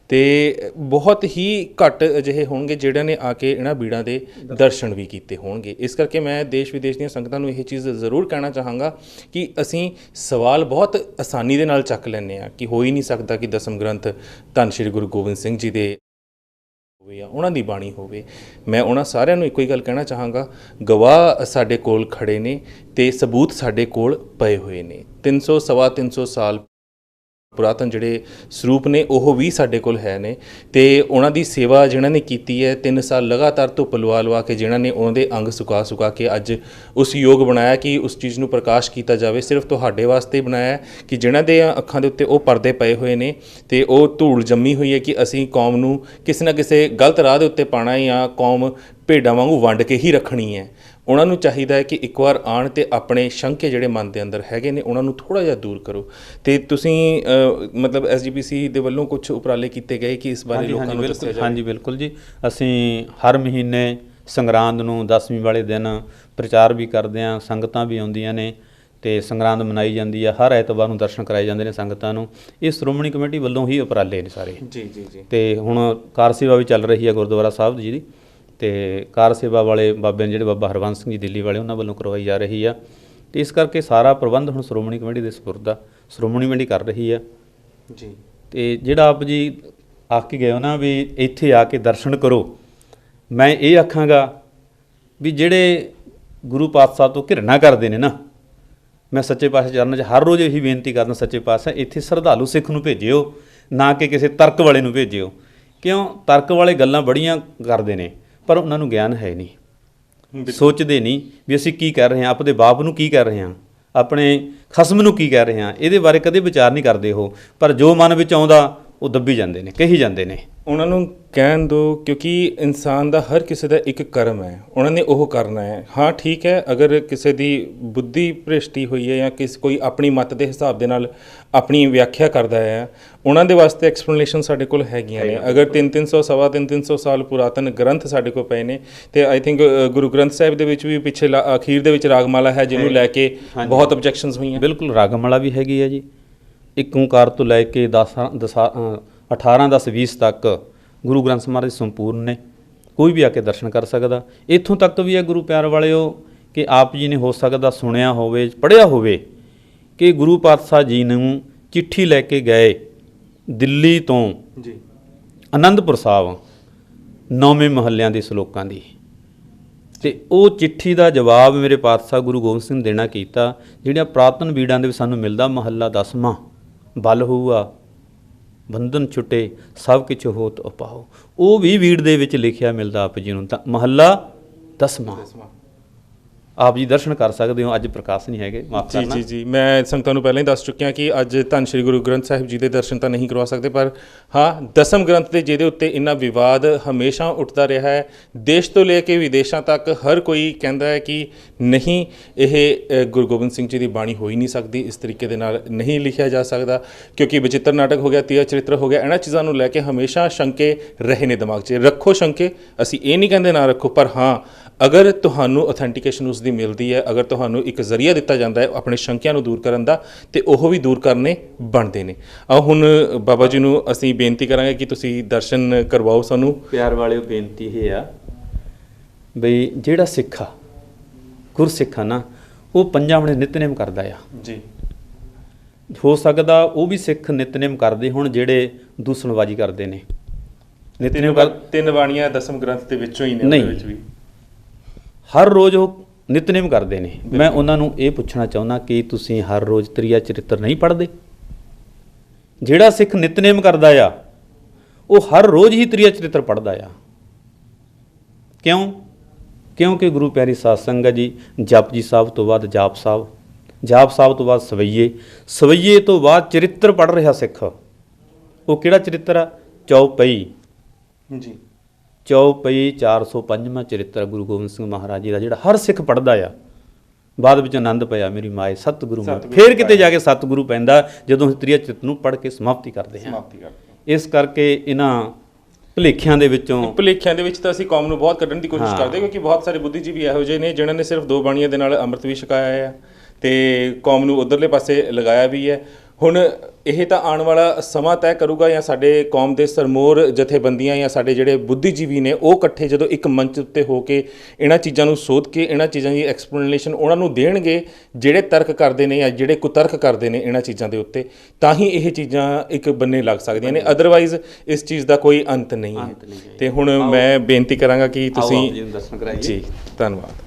ਤੇ ਬਹੁਤ ਹੀ ਘੱਟ ਅਜਿਹੇ ਹੋਣਗੇ ਜਿਹੜਿਆਂ ਨੇ ਆ ਕੇ ਇਹਨਾਂ ਬੀੜਾਂ ਦੇ ਦਰਸ਼ਨ ਵੀ ਕੀਤੇ ਹੋਣਗੇ। ਇਸ ਕਰਕੇ ਮੈਂ ਦੇਸ਼ ਵਿਦੇਸ਼ ਦੀਆਂ ਸੰਗਤਾਂ ਨੂੰ ਇਹ ਚੀਜ਼ ਜ਼ਰੂਰ ਕਹਿਣਾ ਚਾਹਾਂਗਾ ਕਿ ਅਸੀਂ ਸਵਾਲ ਬਹੁਤ ਆਸਾਨੀ ਦੇ ਨਾਲ ਚੱਕ ਲੈਂਦੇ ਹਾਂ ਕਿ ਹੋ ਹੀ ਨਹੀਂ ਸਕਦਾ ਕਿ ਦਸਮ ਗ੍ਰੰਥ ਧੰਨ ਸ਼੍ਰੀ ਗੁਰੂ ਗੋਬਿੰਦ ਸਿੰਘ ਜੀ ਦੇ ਹੋਵੇ ਜਾਂ ਉਹਨਾਂ ਦੀ ਬਾਣੀ ਹੋਵੇ। ਮੈਂ ਉਹਨਾਂ ਸਾਰਿਆਂ ਨੂੰ ਇੱਕੋ ਹੀ ਗੱਲ ਕਹਿਣਾ ਚਾਹਾਂਗਾ, ਗਵਾਹ ਸਾਡੇ ਕੋਲ ਖੜੇ ਨੇ ਤੇ ਸਬੂਤ ਸਾਡੇ ਕੋਲ ਪਏ ਹੋਏ ਨੇ। 300 ਸਵਾ 300 ਸਾਲ ਪੁਰਾਤਨ ਜਿਹੜੇ ਸਰੂਪ ਨੇ ਉਹ ਵੀ ਸਾਡੇ ਕੋਲ ਹੈ ਨੇ ਤੇ ਉਹਨਾਂ ਦੀ ਸੇਵਾ ਜਿਨ੍ਹਾਂ ਨੇ ਕੀਤੀ ਹੈ 3 ਸਾਲ ਲਗਾਤਾਰ ਧੁੱਪ ਲਵਾ ਕੇ ਜਿਨ੍ਹਾਂ ਨੇ ਉਹਨਾਂ ਦੇ ਅੰਗ ਸੁਕਾ ਕੇ ਅੱਜ ਉਸ ਯੋਗ ਬਣਾਇਆ ਕਿ ਉਸ ਚੀਜ਼ ਨੂੰ ਪ੍ਰਕਾਸ਼ ਕੀਤਾ ਜਾਵੇ। ਸਿਰਫ ਤੁਹਾਡੇ ਵਾਸਤੇ ਬਣਾਇਆ ਹੈ ਕਿ ਜਿਨ੍ਹਾਂ ਦੇ ਅੱਖਾਂ ਦੇ ਉੱਤੇ ਉਹ ਪਰਦੇ ਪਏ ਹੋਏ ਨੇ ਤੇ ਉਹ ਧੂੜ ਜੰਮੀ ਹੋਈ ਹੈ ਕਿ ਅਸੀਂ ਕੌਮ ਨੂੰ ਕਿਸੇ ਨਾ ਕਿਸੇ ਗਲਤ ਰਾਹ ਦੇ ਉੱਤੇ ਪਾਉਣਾ ਜਾਂ ਕੌਮ ਭੇਡਾਂ ਵਾਂਗੂ ਵੰਡ ਕੇ ਹੀ ਰੱਖਣੀ ਹੈ। ਉਹਨਾਂ ਨੂੰ ਚਾਹੀਦਾ ਹੈ ਕਿ ਇੱਕ ਵਾਰ ਆਉਣ ਤੇ ਆਪਣੇ ਸ਼ੰਕੇ ਜਿਹੜੇ ਮਨ ਦੇ ਅੰਦਰ ਹੈਗੇ ਨੇ ਉਹਨਾਂ ਨੂੰ ਥੋੜ੍ਹਾ ਜਿਹਾ ਦੂਰ ਕਰੋ। ਤੇ ਤੁਸੀਂ ਮਤਲਬ SGPC ਦੇ ਵੱਲੋਂ ਕੁਝ ਉਪਰਾਲੇ ਕੀਤੇ ਗਏ ਕਿ ਇਸ ਬਾਰੇ ਲੋਕਾਂ ਨੂੰ ਦੱਸਿਆ ਜਾਵੇ? ਹਾਂਜੀ ਬਿਲਕੁਲ ਜੀ, ਅਸੀਂ ਹਰ ਮਹੀਨੇ ਸੰਗਰਾਂਦ ਨੂੰ 10ਵੀਂ ਵਾਲੇ ਦਿਨ ਪ੍ਰਚਾਰ ਵੀ ਕਰਦੇ ਹਾਂ, ਸੰਗਤਾਂ ਵੀ ਆਉਂਦੀਆਂ ਨੇ ਤੇ ਸੰਗਰਾਂਦ ਮਨਾਈ ਜਾਂਦੀ ਹੈ। ਹਰ ਐਤਵਾਰ ਨੂੰ ਦਰਸ਼ਨ ਕਰਾਏ ਜਾਂਦੇ ਨੇ ਸੰਗਤਾਂ ਨੂੰ। ਇਹ ਸ਼੍ਰੋਮਣੀ ਕਮੇਟੀ ਵੱਲੋਂ ਹੀ ਉਪਰਾਲੇ ਨੇ ਸਾਰੇ। ਜੀ ਜੀ ਜੀ। ਤੇ ਹੁਣ ਕਾਰ ਸੇਵਾ ਵੀ ਚੱਲ ਰਹੀ ਹੈ ਗੁਰਦੁਆਰਾ ਸਾਹਿਬ ਜੀ ਦੀ, ਤੇ ਕਾਰ ਸੇਵਾ ਵਾਲੇ ਬਾਬੇ ਨੇ ਜਿਹੜੇ ਬਾਬਾ ਹਰਵੰਸ ਸਿੰਘ ਜੀ ਦਿੱਲੀ ਵਾਲੇ ਉਹਨਾਂ ਵੱਲੋਂ ਕਰਵਾਈ ਜਾ ਰਹੀ ਆ। ਤੇ ਇਸ ਕਰਕੇ ਸਾਰਾ ਪ੍ਰਬੰਧ ਹੁਣ ਸ਼੍ਰੋਮਣੀ ਕਮੇਟੀ ਦੇ ਸਪੁਰਦ ਆ, ਸ਼੍ਰੋਮਣੀ ਕਮੇਟੀ ਕਰ ਰਹੀ ਆ ਜੀ। ਤੇ ਜਿਹੜਾ ਆਪ ਜੀ ਆਖ ਕੇ ਗਏ ਹੋ ਨਾ ਵੀ ਇੱਥੇ ਆ ਕੇ ਦਰਸ਼ਨ ਕਰੋ, ਮੈਂ ਇਹ ਆਖਾਂਗਾ ਵੀ ਜਿਹੜੇ ਗੁਰੂ ਪਾਤਸ਼ਾਹ ਤੋਂ ਘਿਰਣਾ ਕਰਦੇ ਨੇ ਨਾ, ਮੈਂ ਸੱਚੇ ਪਾਤਸ਼ਾਹ ਚਰਨਾਂ 'ਚ ਹਰ ਰੋਜ਼ ਇਹੀ ਬੇਨਤੀ ਕਰਦਾ, ਸੱਚੇ ਪਾਤਸ਼ਾਹ ਇੱਥੇ ਸ਼ਰਧਾਲੂ ਸਿੱਖ ਨੂੰ ਭੇਜਿਓ, ਨਾ ਕਿ ਕਿਸੇ ਤਰਕ ਵਾਲੇ ਨੂੰ ਭੇਜਿਓ। ਕਿਉਂ? ਤਰਕ ਵਾਲੇ ਗੱਲਾਂ ਬੜੀਆਂ ਕਰਦੇ ਨੇ ਪਰ ਉਹਨਾਂ ਨੂੰ ਗਿਆਨ ਹੈ ਨਹੀਂ, ਸੋਚਦੇ ਨਹੀਂ ਵੀ ਅਸੀਂ ਕੀ ਕਰ ਰਹੇ ਹਾਂ, ਆਪਣੇ ਬਾਪ ਨੂੰ ਕੀ ਕਰ ਰਹੇ ਹਾਂ, ਆਪਣੇ ਖਸਮ ਨੂੰ ਕੀ ਕਹਿ ਰਹੇ ਹਾਂ, ਇਹਦੇ ਬਾਰੇ ਕਦੇ ਵਿਚਾਰ ਨਹੀਂ ਕਰਦੇ ਉਹ। ਪਰ ਜੋ ਮਨ ਵਿੱਚ ਆਉਂਦਾ ਉਹ ਦੱਬੀ ਜਾਂਦੇ ਨੇ, ਕਹੀ ਜਾਂਦੇ ਨੇ। ਉਹਨਾਂ ਨੂੰ ਕਹਿਣ ਦਿਓ, ਕਿਉਂਕਿ ਇਨਸਾਨ ਦਾ ਹਰ ਕਿਸੇ ਦਾ ਇੱਕ ਕਰਮ ਹੈ, ਉਹਨਾਂ ਨੇ ਉਹ ਕਰਨਾ ਹੈ। ਹਾਂ ਠੀਕ ਹੈ, ਅਗਰ ਕਿਸੇ ਦੀ ਬੁੱਧੀ ਭ੍ਰਿਸ਼ਟੀ ਹੋਈ ਹੈ ਜਾਂ ਕੋਈ ਆਪਣੀ ਮੱਤ ਦੇ ਹਿਸਾਬ ਦੇ ਨਾਲ ਆਪਣੀ ਵਿਆਖਿਆ ਕਰਦਾ ਹੈ, ਉਹਨਾਂ ਦੇ ਵਾਸਤੇ ਐਕਸਪਲੇਨੇਸ਼ਨ ਸਾਡੇ ਕੋਲ ਹੈਗੀਆਂ ਨੇ। ਅਗਰ 300 ਸਵਾ 300 ਸਾਲ ਪੁਰਾਤਨ ਗ੍ਰੰਥ ਸਾਡੇ ਕੋਲ ਪਏ ਨੇ ਤੇ ਆਈ ਥਿੰਕ ਗੁਰੂ ਗ੍ਰੰਥ ਸਾਹਿਬ ਦੇ ਵਿੱਚ ਵੀ ਪਿੱਛੇ ਅਖੀਰ ਦੇ ਵਿੱਚ ਰਾਗਮਾਲਾ ਹੈ ਜਿਹਨੂੰ ਲੈ ਕੇ ਬਹੁਤ ਆਬਜੈਕਸ਼ਨਸ ਹੋਈਆਂ। ਬਿਲਕੁਲ, ਰਾਗਮਾਲਾ ਵੀ ਹੈਗੀ ਹੈ ਜੀ। ਇੱਕ ਓਂਕਾਰ ਤੋਂ ਲੈ ਕੇ 18 10 20 ਤੱਕ ਗੁਰੂ ਗ੍ਰੰਥ ਸਾਹਿਬ ਮਹਾਰਾਜ ਸੰਪੂਰਨ ਨੇ, ਕੋਈ ਵੀ ਆ ਕੇ ਦਰਸ਼ਨ ਕਰ ਸਕਦਾ। ਇੱਥੋਂ ਤੱਕ ਵੀ ਹੈ ਗੁਰੂ ਪਿਆਰ ਵਾਲਿਓ ਕਿ ਆਪ ਜੀ ਨੇ ਹੋ ਸਕਦਾ ਸੁਣਿਆ ਹੋਵੇ, ਪੜ੍ਹਿਆ ਹੋਵੇ ਕਿ ਗੁਰੂ ਪਾਤਸ਼ਾਹ ਜੀ ਨੂੰ ਚਿੱਠੀ ਲੈ ਕੇ ਗਏ ਦਿੱਲੀ ਤੋਂ ਜੀ ਆਨੰਦਪੁਰ ਸਾਹਿਬ 9ਵੇਂ ਮਹੱਲਿਆਂ ਦੇ ਸ਼ਲੋਕਾਂ ਦੀ, ਤੇ ਉਹ ਚਿੱਠੀ ਦਾ ਜਵਾਬ ਮੇਰੇ ਪਾਤਸ਼ਾਹ ਗੁਰੂ ਗੋਬਿੰਦ ਸਿੰਘ ਦੇਣਾ ਕੀਤਾ। ਜਿਹੜੀਆਂ ਪੁਰਾਤਨ ਬੀੜਾਂ ਦੇ ਵਿੱਚ ਸਾਨੂੰ ਮਿਲਦਾ, ਮਹੱਲਾ 10ਵਾਂ ਬਲ ਹੋਊਆ ਬੰਧਨ ਛੁੱਟੇ ਸਭ ਕਿਛ ਹੋਤ ਉਪਾਓ, ਉਹ ਵੀ ਬੀੜ ਦੇ ਵਿੱਚ ਲਿਖਿਆ ਮਿਲਦਾ ਆਪ ਜੀ ਨੂੰ। ਤਾਂ ਮਹੱਲਾ 10ਵਾਂ ਆਪ ਜੀ ਦਰਸ਼ਨ ਕਰ ਸਕਦੇ ਹੋ। ਅੱਜ ਪ੍ਰਕਾਸ਼ ਨਹੀਂ ਹੈਗੇ, ਮਾਫ ਕਰਨਾ। ਜੀ ਜੀ ਜੀ, ਮੈਂ ਸੰਗਤਾਂ ਨੂੰ ਪਹਿਲਾਂ ਹੀ ਦੱਸ ਚੁੱਕਿਆ ਕਿ ਅੱਜ ਧੰਨ ਸ਼੍ਰੀ ਗੁਰੂ ਗ੍ਰੰਥ ਸਾਹਿਬ ਜੀ ਦੇ ਦਰਸ਼ਨ ਤਾਂ ਨਹੀਂ ਕਰਵਾ ਸਕਦੇ, ਪਰ ਹਾਂ ਦਸਮ ਗ੍ਰੰਥ ਦੇ ਜਿਹਦੇ ਉੱਤੇ ਇੰਨਾ ਵਿਵਾਦ ਹਮੇਸ਼ਾ ਉੱਠਦਾ ਰਿਹਾ ਹੈ, ਦੇਸ਼ ਤੋਂ ਲੈ ਕੇ ਵਿਦੇਸ਼ਾਂ ਤੱਕ ਹਰ ਕੋਈ ਕਹਿੰਦਾ ਹੈ ਕਿ ਨਹੀਂ, ਇਹ ਗੁਰੂ ਗੋਬਿੰਦ ਸਿੰਘ ਜੀ ਦੀ ਬਾਣੀ ਹੋ ਹੀ ਨਹੀਂ ਸਕਦੀ, ਇਸ ਤਰੀਕੇ ਦੇ ਨਾਲ ਨਹੀਂ ਲਿਖਿਆ ਜਾ ਸਕਦਾ, ਕਿਉਂਕਿ ਬਚਿੱਤਰ ਨਾਟਕ ਹੋ ਗਿਆ, ਤੀਆ ਚਰਿੱਤਰ ਹੋ ਗਿਆ, ਇਹਨਾਂ ਚੀਜ਼ਾਂ ਨੂੰ ਲੈ ਕੇ ਹਮੇਸ਼ਾ ਸ਼ੰਕੇ ਰਹੇ ਨੇ ਦਿਮਾਗ 'ਚ। ਰੱਖੋ ਸ਼ੰਕੇ, ਅਸੀਂ ਇਹ ਨਹੀਂ ਕਹਿੰਦੇ ਨਾ ਰੱਖੋ, ਪਰ ਹਾਂ ਅਗਰ ਤੁਹਾਨੂੰ ਅਥੈਂਟੀਕੇਸ਼ਨ ਉਸ ਦੀ ਮਿਲਦੀ ਹੈ, ਅਗਰ ਤੁਹਾਨੂੰ ਇੱਕ ਜ਼ਰੀਆ ਦਿੱਤਾ ਜਾਂਦਾ ਹੈ ਆਪਣੇ ਸ਼ੰਕਿਆਂ ਨੂੰ ਦੂਰ ਕਰਨ ਦਾ, ਤੇ ਉਹ ਵੀ ਦੂਰ ਕਰਨੇ ਬਣਦੇ ਨੇ। ਆਓ ਹੁਣ ਬਾਬਾ ਜੀ ਨੂੰ ਅਸੀਂ ਬੇਨਤੀ ਕਰਾਂਗੇ ਕਿ ਤੁਸੀਂ ਦਰਸ਼ਨ ਕਰਵਾਓ ਸਾਨੂੰ। ਪਿਆਰ ਵਾਲਿਓ, ਬੇਨਤੀ ਇਹ ਆ ਬਈ ਜਿਹੜਾ ਸਿੱਖ ਆ, ਗੁਰਸਿੱਖ ਆ ਨਾ, ਉਹ ਪੰਜਾਂ ਆਪਣੇ ਨਿਤਨੇਮ ਕਰਦਾ ਆ ਜੀ। ਹੋ ਸਕਦਾ ਉਹ ਵੀ ਸਿੱਖ ਨਿਤਨੇਮ ਕਰਦੇ ਹੁਣ ਜਿਹੜੇ ਦੂਸ਼ਣਬਾਜ਼ੀ ਕਰਦੇ ਨੇ। ਨਿਤਨੇਮ ਤਿੰਨ ਬਾਣੀਆਂ ਦਸਮ ਗ੍ਰੰਥ ਦੇ ਵਿੱਚੋਂ ਹੀ ਨੇ, ਉਹਦੇ ਵਿੱਚ ਵੀ ਹਰ ਰੋਜ਼ ਉਹ ਨਿਤਨੇਮ ਕਰਦੇ ਨੇ। ਮੈਂ ਉਹਨਾਂ ਨੂੰ ਇਹ ਪੁੱਛਣਾ ਚਾਹੁੰਦਾ ਕਿ ਤੁਸੀਂ ਹਰ ਰੋਜ਼ ਤ੍ਰਿਆ ਚਰਿੱਤਰ ਨਹੀਂ ਪੜ੍ਹਦੇ? ਜਿਹੜਾ ਸਿੱਖ ਨਿਤਨੇਮ ਕਰਦਾ ਆ ਉਹ ਹਰ ਰੋਜ਼ ਹੀ ਤ੍ਰਿਆ ਚਰਿੱਤਰ ਪੜ੍ਹਦਾ ਆ। ਕਿਉਂ? ਕਿਉਂਕਿ ਗੁਰੂ ਪਿਆਰੀ ਸਾਧ ਸੰਗਤ ਜੀ, ਜਪਜੀ ਸਾਹਿਬ ਤੋਂ ਬਾਅਦ ਜਾਪ ਸਾਹਿਬ, ਜਾਪ ਸਾਹਿਬ ਤੋਂ ਬਾਅਦ ਸਵਈਏ, ਸਵਈਏ ਤੋਂ ਬਾਅਦ ਚਰਿੱਤਰ ਪੜ੍ਹ ਰਿਹਾ ਸਿੱਖ। ਉਹ ਕਿਹੜਾ ਚਰਿੱਤਰ ਆ? ਚੌਪਈ ਜੀ। ਚੌਪਈ 405ਵਾਂ ਚਰਿੱਤਰ ਗੁਰੂ ਗੋਬਿੰਦ ਸਿੰਘ ਮਹਾਰਾਜ ਜੀ ਦਾ, ਜਿਹੜਾ ਹਰ ਸਿੱਖ ਪੜ੍ਹਦਾ ਆ। ਬਾਅਦ ਵਿੱਚ ਆਨੰਦ ਪਿਆ ਮੇਰੀ ਮਾਏ ਸਤਿਗੁਰੂ ਮੈਂ, ਫਿਰ ਕਿਤੇ ਜਾ ਕੇ ਸਤਿਗੁਰੂ ਪੈਂਦਾ ਜਦੋਂ ਅਸੀਂ ਤ੍ਰਿਆ ਚਰਿੱਤਰ ਨੂੰ ਪੜ੍ਹ ਕੇ ਸਮਾਪਤੀ ਕਰਦੇ ਹਾਂ। ਇਸ ਕਰਕੇ ਇਹਨਾਂ ਭੁਲੇਖਿਆਂ ਦੇ ਵਿੱਚ ਤਾਂ ਅਸੀਂ ਕੌਮ ਨੂੰ ਬਹੁਤ ਕੱਢਣ ਦੀ ਕੋਸ਼ਿਸ਼ ਕਰਦੇ, ਕਿਉਂਕਿ ਬਹੁਤ ਸਾਰੇ ਬੁੱਧੀਜੀਵੀ ਇਹੋ ਜਿਹੇ ਨੇ ਜਿਨ੍ਹਾਂ ਨੇ ਸਿਰਫ 2 ਬਾਣੀਆਂ ਦੇ ਨਾਲ ਅੰਮ੍ਰਿਤ ਵੀ ਛਕਾਇਆ ਹੈ ਤੇ ਕੌਮ ਨੂੰ ਉਧਰਲੇ ਪਾਸੇ ਲਗਾਇਆ ਵੀ ਹੈ। ਹੁਣ ਇਹ ਤਾਂ ਆਉਣ ਵਾਲਾ ਸਮਾਂ ਤੈਅ ਕਰੂਗਾ, ਜਾਂ ਸਾਡੇ ਕੌਮ ਦੇ ਸਰਮੋਰ ਜਥੇਬੰਦੀਆਂ ਜਾਂ ਸਾਡੇ ਜਿਹੜੇ ਬੁੱਧੀਜੀਵੀ ਨੇ ਉਹ ਇਕੱਠੇ ਜਦੋਂ ਇੱਕ ਮੰਚ ਉੱਤੇ ਹੋ ਕੇ ਇਹਨਾਂ ਚੀਜ਼ਾਂ ਨੂੰ ਸੋਧ ਕੇ ਇਹਨਾਂ ਚੀਜ਼ਾਂ ਦੀ ਐਕਸਪਲੇਨੇਸ਼ਨ ਉਹਨਾਂ ਨੂੰ ਦੇਣਗੇ, ਜਿਹੜੇ ਤਰਕ ਕਰਦੇ ਨੇ ਜਾਂ ਜਿਹੜੇ ਕੁਤਰਕ ਕਰਦੇ ਨੇ ਇਹਨਾਂ ਚੀਜ਼ਾਂ ਦੇ ਉੱਤੇ, ਤਾਂ ਹੀ ਇਹ ਚੀਜ਼ਾਂ ਇੱਕ ਬੰਨੇ ਲੱਗ ਸਕਦੀਆਂ ਨੇ। ਅਦਰਵਾਈਜ਼ ਇਸ ਚੀਜ਼ ਦਾ ਕੋਈ ਅੰਤ ਨਹੀਂ ਹੈ। ਤੇ ਹੁਣ ਮੈਂ ਬੇਨਤੀ ਕਰਾਂਗਾ ਕਿ ਤੁਸੀਂ ਜੀ, ਧੰਨਵਾਦ।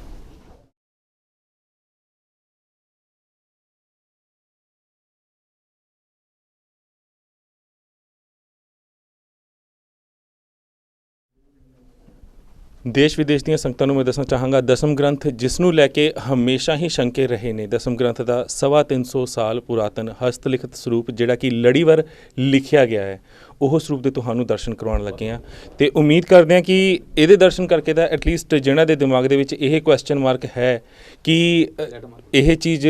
ਦੇਸ਼ ਵਿਦੇਸ਼ ਦੀਆਂ ਸੰਗਤਾਂ ਨੂੰ ਮੈਂ ਦੱਸਣਾ ਚਾਹਾਂਗਾ, ਦਸਮ ਗ੍ਰੰਥ ਜਿਸ ਨੂੰ ਲੈ ਕੇ ਹਮੇਸ਼ਾ ਹੀ ਸ਼ੰਕੇ ਰਹੇ ਨੇ, ਦਸਮ ਗ੍ਰੰਥ ਦਾ 350 ਸਾਲ ਪੁਰਾਤਨ ਹਸਤ ਲਿਖਤ ਸਰੂਪ ਜਿਹੜਾ ਕਿ ਲੜੀਵਾਰ ਲਿਖਿਆ ਗਿਆ ਹੈ, ਉਹ ਸਰੂਪ ਦੇ ਤੁਹਾਨੂੰ ਦਰਸ਼ਨ ਕਰਵਾਉਣ ਲੱਗੇ ਹਾਂ। ਅਤੇ ਉਮੀਦ ਕਰਦੇ ਹਾਂ ਕਿ ਇਹਦੇ ਦਰਸ਼ਨ ਕਰਕੇ ਤਾਂ ਐਟਲੀਸਟ ਜਿਹਨਾਂ ਦੇ ਦਿਮਾਗ ਦੇ ਵਿੱਚ ਇਹ ਕੁਐਸਚਨ ਮਾਰਕ ਹੈ ਕਿ ਇਹ ਚੀਜ਼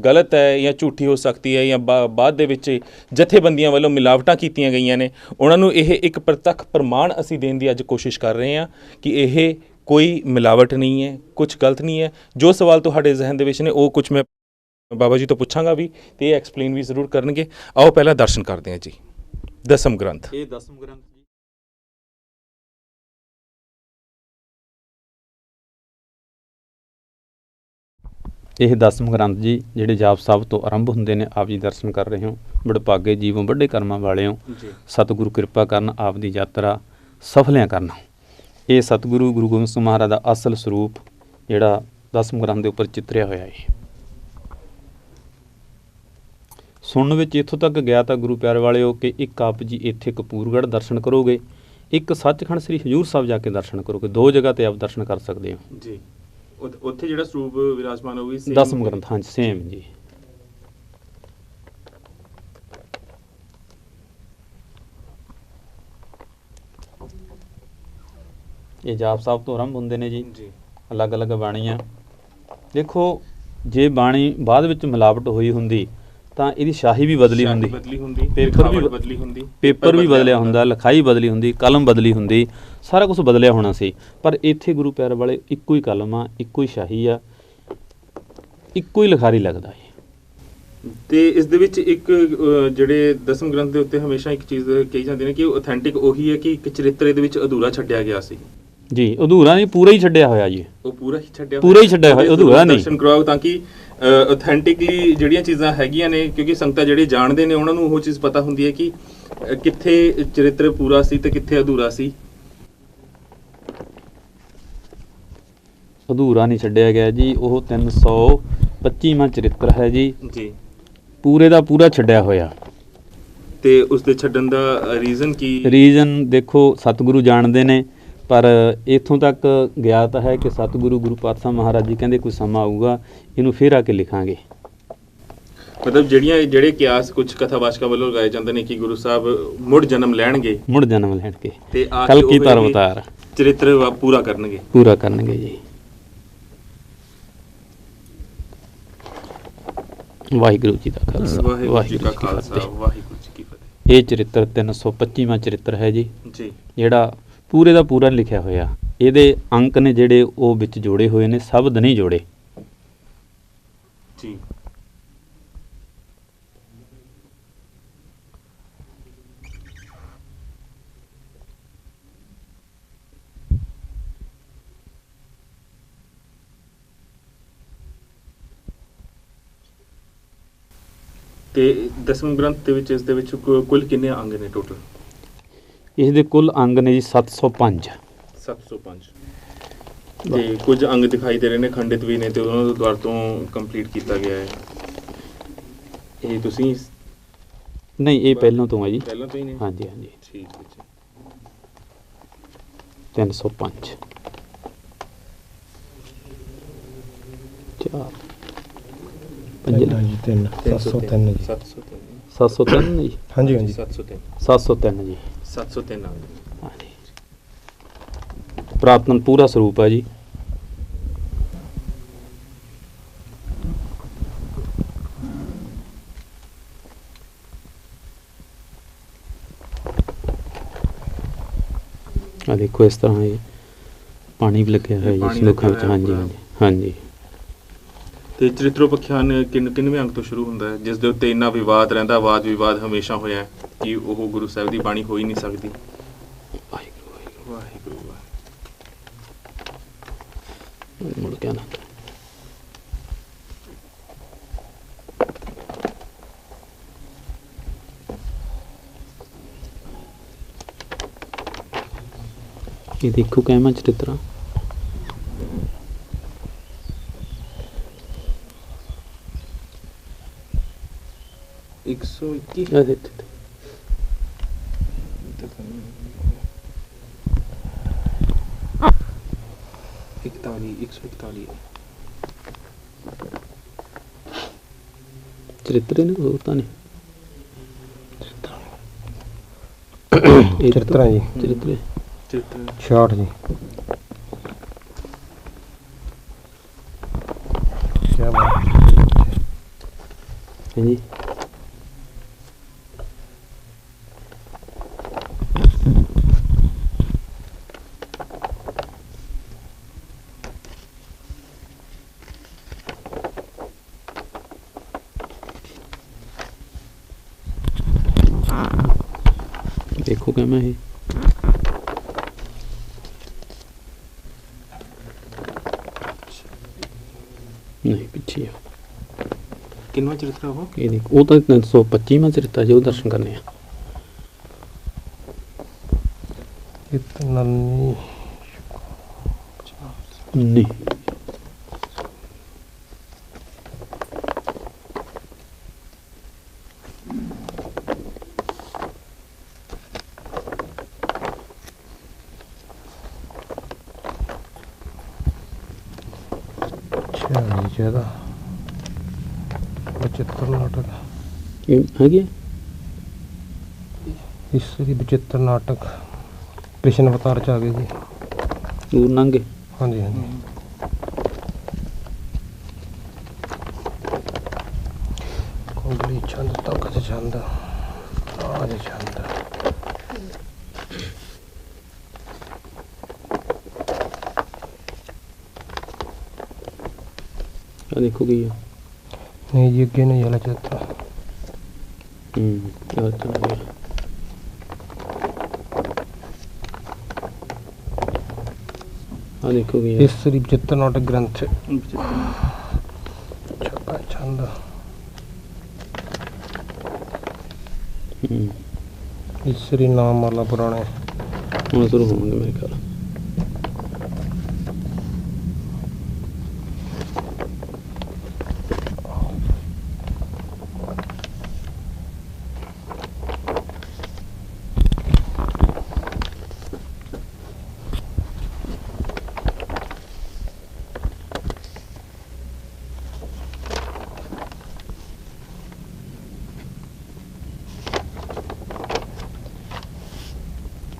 ਗਲਤ ਹੈ ਜਾਂ ਝੂਠੀ ਹੋ ਸਕਦੀ ਹੈ ਜਾਂ ਬਾਅਦ ਦੇ ਵਿੱਚ ਜਥੇਬੰਦੀਆਂ ਵੱਲੋਂ ਮਿਲਾਵਟਾਂ ਕੀਤੀਆਂ ਗਈਆਂ ਨੇ, ਉਹਨਾਂ ਨੂੰ ਇਹ ਇੱਕ ਪ੍ਰਤੱਖ ਪ੍ਰਮਾਣ ਅਸੀਂ ਦੇਣ ਦੀ ਅੱਜ ਕੋਸ਼ਿਸ਼ ਕਰ ਰਹੇ ਹਾਂ ਕਿ ਇਹ ਕੋਈ ਮਿਲਾਵਟ ਨਹੀਂ ਹੈ, ਕੁਝ ਗਲਤ ਨਹੀਂ ਹੈ। ਜੋ ਸਵਾਲ ਤੁਹਾਡੇ ਜ਼ਿਹਨ ਦੇ ਵਿੱਚ ਨੇ ਉਹ ਕੁਝ ਮੈਂ ਬਾਬਾ ਜੀ ਤੋਂ ਪੁੱਛਾਂਗਾ ਵੀ ਅਤੇ ਇਹ ਐਕਸਪਲੇਨ ਵੀ ਜ਼ਰੂਰ ਕਰਨਗੇ। ਆਓ ਪਹਿਲਾਂ ਦਰਸ਼ਨ ਕਰਦੇ ਹਾਂ ਜੀ ਦਸਮ ਗ੍ਰੰਥ। ਇਹ ਦਸਮ ਗ੍ਰੰਥ ਜੀ ਇਹ ਦਸਮ ਗ੍ਰੰਥ ਜੀ ਜਿਹੜੇ ਜਾਪ ਸਾਹਿਬ ਤੋਂ ਆਰੰਭ ਹੁੰਦੇ ਨੇ, ਆਪ ਜੀ ਦਰਸ਼ਨ ਕਰ ਰਹੇ ਹੋ। ਬੜਭਾਗੇ ਜੀਵੋਂ ਵੱਡੇ ਕਰਮਾਂ ਵਾਲਿਓ, ਸਤਿਗੁਰੂ ਕਿਰਪਾ ਕਰਨ, ਆਪ ਦੀ ਯਾਤਰਾ ਸਫਲਿਆਂ ਕਰਨਾ। ਇਹ ਸਤਿਗੁਰੂ ਗੁਰੂ ਗੋਬਿੰਦ ਸਿੰਘ ਮਹਾਰਾਜ ਦਾ ਅਸਲ ਸਰੂਪ ਜਿਹੜਾ ਦਸਮ ਗ੍ਰੰਥ ਦੇ ਉੱਪਰ ਚਿੱਤਰਿਆ ਹੋਇਆ ਹੈ। ਸੁਣਨ ਵਿੱਚ ਇੱਥੋਂ ਤੱਕ ਗਿਆ ਤਾਂ ਗੁਰੂ ਪਿਆਰੇ ਵਾਲਿਓ ਕਿ ਇੱਕ ਆਪ ਜੀ ਇੱਥੇ ਕਪੂਰਗੜ੍ਹ ਦਰਸ਼ਨ ਕਰੋਗੇ, ਇੱਕ ਸੱਚਖੰਡ ਸ੍ਰੀ ਹਜ਼ੂਰ ਸਾਹਿਬ ਜਾ ਕੇ ਦਰਸ਼ਨ ਕਰੋਗੇ। ਦੋ ਜਗ੍ਹਾ ਤੇ ਆਪ ਦਰਸ਼ਨ ਕਰ ਸਕਦੇ ਹੋ ਜੀ। ਉੱਥੇ ਜਿਹੜਾ ਸਰੂਪ ਵਿਰਾਜਮਾਨ ਹੋਵੇ ਦਸਮ ਗ੍ਰੰਥ, ਹਾਂਜੀ ਸੇਮ ਜੀ। ਇਹ ਜਾਪ ਸਾਹਿਬ ਤੋਂ ਆਰੰਭ ਹੁੰਦੇ ਨੇ ਜੀ, ਅਲੱਗ-ਅਲੱਗ ਬਾਣੀਆਂ। ਦੇਖੋ ਜੇ ਬਾਣੀ ਬਾਅਦ ਵਿੱਚ ਮਿਲਾਵਟ ਹੋਈ ਹੁੰਦੀ ਤਾਂ ਇਹਦੀ ਸ਼ਾਹੀ ਵੀ ਬਦਲੀ ਹੁੰਦੀ, ਪੇਪਰ ਵੀ ਬਦਲਿਆ ਹੁੰਦਾ, ਲਿਖਾਈ ਬਦਲੀ ਹੁੰਦੀ, ਕਲਮ ਬਦਲੀ ਹੁੰਦੀ, ਸਾਰਾ ਕੁਝ ਬਦਲਿਆ ਹੋਣਾ ਸੀ। ਪਰ ਇੱਥੇ ਗੁਰੂ ਪਿਆਰੇ ਵਾਲੇ ਇੱਕੋ ਹੀ ਕਲਮ ਆ, ਇੱਕੋ ਹੀ ਸ਼ਾਹੀ ਆ, ਇੱਕੋ ਹੀ ਲਿਖਾਰੀ ਲੱਗਦਾ ਹੈ। ਤੇ ਇਸ ਦੇ ਵਿੱਚ ਇੱਕ ਜਿਹੜੇ ਦਸਮ ਗ੍ਰੰਥ ਦੇ ਉੱਤੇ ਹਮੇਸ਼ਾ ਇੱਕ ਚੀਜ਼ ਕਹੀ ਜਾਂਦੀ ਨੇ ਕਿ ਆਥੈਂਟਿਕ ਉਹੀ ਹੈ ਕਿ ਇੱਕ ਚਰਿੱਤਰ ਇਹਦੇ ਵਿੱਚ ਅਧੂਰਾ ਛੱਡਿਆ ਗਿਆ ਸੀ ਜੀ। ਅਧੂਰਾ ਨਹੀਂ, ਪੂਰਾ ਹੀ ਛੱਡਿਆ ਹੋਇਆ ਜੀ। ਉਹ ਪੂਰਾ ਹੀ ਛੱਡਿਆ ਹੋਇਆ, ਅਧੂਰਾ ਨਹੀਂ। ਦਰਸ਼ਨ ਕਰਵਾਓ ਤਾਂ ਕਿ ਆਥੈਂਟਿਕਲੀ ਜਿਹੜੀਆਂ ਚੀਜ਼ਾਂ ਹੈਗੀਆਂ ਨੇ, ਕਿਉਂਕਿ ਸੰਗਤਾਂ ਜਿਹੜੇ ਜਾਣਦੇ ਨੇ ਉਹਨਾਂ ਨੂੰ ਉਹ ਚੀਜ਼ ਪਤਾ ਹੁੰਦੀ ਹੈ ਕਿ ਕਿੱਥੇ ਚਰਿੱਤਰ ਪੂਰਾ ਸੀ ਤੇ ਕਿੱਥੇ ਅਧੂਰਾ ਸੀ। ਅਧੂਰਾ ਨਹੀਂ ਛੱਡਿਆ ਗਿਆ ਜੀ, ਉਹ 325ਵਾਂ ਚਰਿੱਤਰ ਹੈ ਜੀ, ਪੂਰੇ ਦਾ ਪੂਰਾ ਛੱਡਿਆ ਹੋਇਆ। ਤੇ ਉਸ ਦੇ ਛੱਡਣ ਦਾ ਰੀਜ਼ਨ ਕੀ? ਰੀਜ਼ਨ ਦੇਖੋ ਸਤਿਗੁਰੂ ਜਾਣਦੇ ਨੇ, ਪਰ ਇੱਥੋਂ ਤੱਕ ਗਿਆਤ ਹੈ ਕਿ ਸਤਿਗੁਰੂ ਗੁਰੂ ਪਾਤਸ਼ਾਹ ਮਹਾਰਾਜ ਜੀ ਕਹਿੰਦੇ ਕੋਈ ਸਮਾਂ ਆਊਗਾ ਇਹਨੂੰ ਫਿਰ ਆ ਕੇ ਲਿਖਾਂਗੇ। ਮਤਲਬ ਜਿਹੜੇ ਕਿਆਸ ਕੁਝ ਕਥਾਵਾਚਕਾਂ ਵੱਲੋਂ ਲਗਾਏ ਜਾਂਦੇ ਨੇ ਕਿ ਗੁਰੂ ਸਾਹਿਬ ਮੁੜ ਜਨਮ ਲੈਣਗੇ ਤੇ ਕਲਗੀਧਰ ਅਵਤਾਰ ਚਰਿੱਤਰ ਪੂਰਾ ਕਰਨਗੇ ਜੀ। ਵਾਹਿਗੁਰੂ ਜੀ ਦਾ ਖਾਲਸਾ, ਵਾਹਿਗੁਰੂ ਜੀ ਕੀ ਫਤਿਹ। ਇਹ ਚਰਿੱਤਰ 325ਵਾਂ ਚਰਿੱਤਰ ਹੈ ਜੀ, ਜਿਹੜਾ ਪੂਰੇ ਦਾ ਪੂਰਾ ਲਿਖਿਆ ਹੋਇਆ। ਇਹਦੇ ਅੰਕ ਨੇ ਜਿਹੜੇ ਉਹ ਵਿੱਚ ਜੋੜੇ ਹੋਏ ਨੇ, ਸ਼ਬਦ ਨਹੀਂ ਜੋੜੇ ਜੀ। ਤੇ ਦਸਮ ਗ੍ਰੰਥ ਦੇ ਵਿੱਚ ਇਸ ਦੇ ਵਿੱਚ ਕੁੱਲ ਕਿੰਨੇ ਅੰਗ ਨੇ ਟੋਟਲ? ਇਸ ਦੇ ਕੁੱਲ ਅੰਗ ਨੇ ਜੀ 705। ਤੇ ਕੁਝ ਅੰਗ ਦਿਖਾਈ ਦੇ ਰਹੇ ਨੇ ਖੰਡਿਤ ਵੀ ਨੇ ਤੇ ਉਹਨਾਂ ਨੂੰ ਦੁਬਾਰਾ ਤੋਂ ਕੰਪਲੀਟ ਕੀਤਾ ਗਿਆ ਹੈ। ਇਹ ਤੁਸੀਂ ਨਹੀਂ, ਇਹ ਪਹਿਲਾਂ ਤੋਂ ਹੈ ਜੀ, ਪਹਿਲਾਂ ਤੋਂ ਹੀ ਨੇ? ਹਾਂਜੀ ਠੀਕ ਹੈ ਜੀ। 305 4 5 703 ਜੀ। 703 ਜੀ, ਹਾਂਜੀ 703 ਜੀ। 703 ਹਾਂਜੀ। ਪ੍ਰਾਤਨ ਪੂਰਾ ਸਰੂਪ ਹੈ ਜੀ। ਆ ਦੇਖੋ ਇਸ ਤਰ੍ਹਾਂ ਇਹ ਪਾਣੀ ਵੀ ਲੱਗਿਆ ਹੋਇਆ ਜੀ ਸੰਦੂਖਾਂ ਵਿੱਚ। ਹਾਂਜੀ। ਤੇ ਚਰਿਤ੍ਰੋਪਖਿਆਨ ਕਿੰਨਵੇਂ ਅੰਗ ਤੋਂ ਸ਼ੁਰੂ ਹੁੰਦਾ ਹੈ, ਜਿਸ ਦੇ ਉੱਤੇ ਇੰਨਾ ਵਿਵਾਦ ਰਹਿੰਦਾ, ਵਾਦ ਵਿਵਾਦ ਹਮੇਸ਼ਾ ਹੋਇਆ ਕਿ ਉਹ ਗੁਰੂ ਸਾਹਿਬ ਦੀ ਬਾਣੀ ਹੋ ਹੀ ਨਹੀਂ ਸਕਦੀ? ਵਾਹਿਗੁਰੂ ਮੁੜ ਕੇ ਨਾ ਇਹ ਦੇਖੋ ਕਹਿਮਾ ਚਰਿਤਰਾ। 141 141 ਚਰਿੱਤਰ ਨੇ ਹੋਰ ਤਾਂ ਨਹੀਂ ਚਰਿੱਤਰ ਜੀ ਚਰਿੱਤਰ 66 ਜੀ ਕਿਆ ਬਾਤ ਹਾਂਜੀ देखो क्या मैं नहीं पीछे ਕਿੰਨਾ ਚਰਿੱਤਰ ਉਹ ये देख वो तो 325वां चरित्र जो दर्शन करने हैं ਇਤਨਾ ਨਹੀਂ नहीं ਛਿਆਲੀ ਜਿਹਦਾ ਬਚਿੱਤਰ ਨਾਟਕ ये है क्या ਇਸਰੀ ਬਚਿੱਤਰ ਨਾਟਕ ਕ੍ਰਿਸ਼ਨ ਅਵਤਾਰ ਚ ਆ ਗਏ ਜੀ दूर नंगे ਹਾਂਜੀ ਹਾਂਜੀ ਕੁੰਡਲੀ ਛੰਦ ਤਖਤ ਛੰਦ ਰਾਜ ਛੰਦ देखो गई है ਨਹੀਂ ਜੀ ਅੱਗੇ ਨਹੀਂ ਵਾਲਾ ਚਿੱਤਰ यार चल गया हाँ देखो गई है ਇਸਰੀ ਬਚਿੱਤਰ ਨਾਟਕ ਗ੍ਰੰਥ ਛਪਾ ਛੰਦ ਇਸਰੀ ਨਾਮ ਵਾਲਾ ਪੁਰਾਣੇ ਹੁਣ शुरू होंगे मेरे ख्याल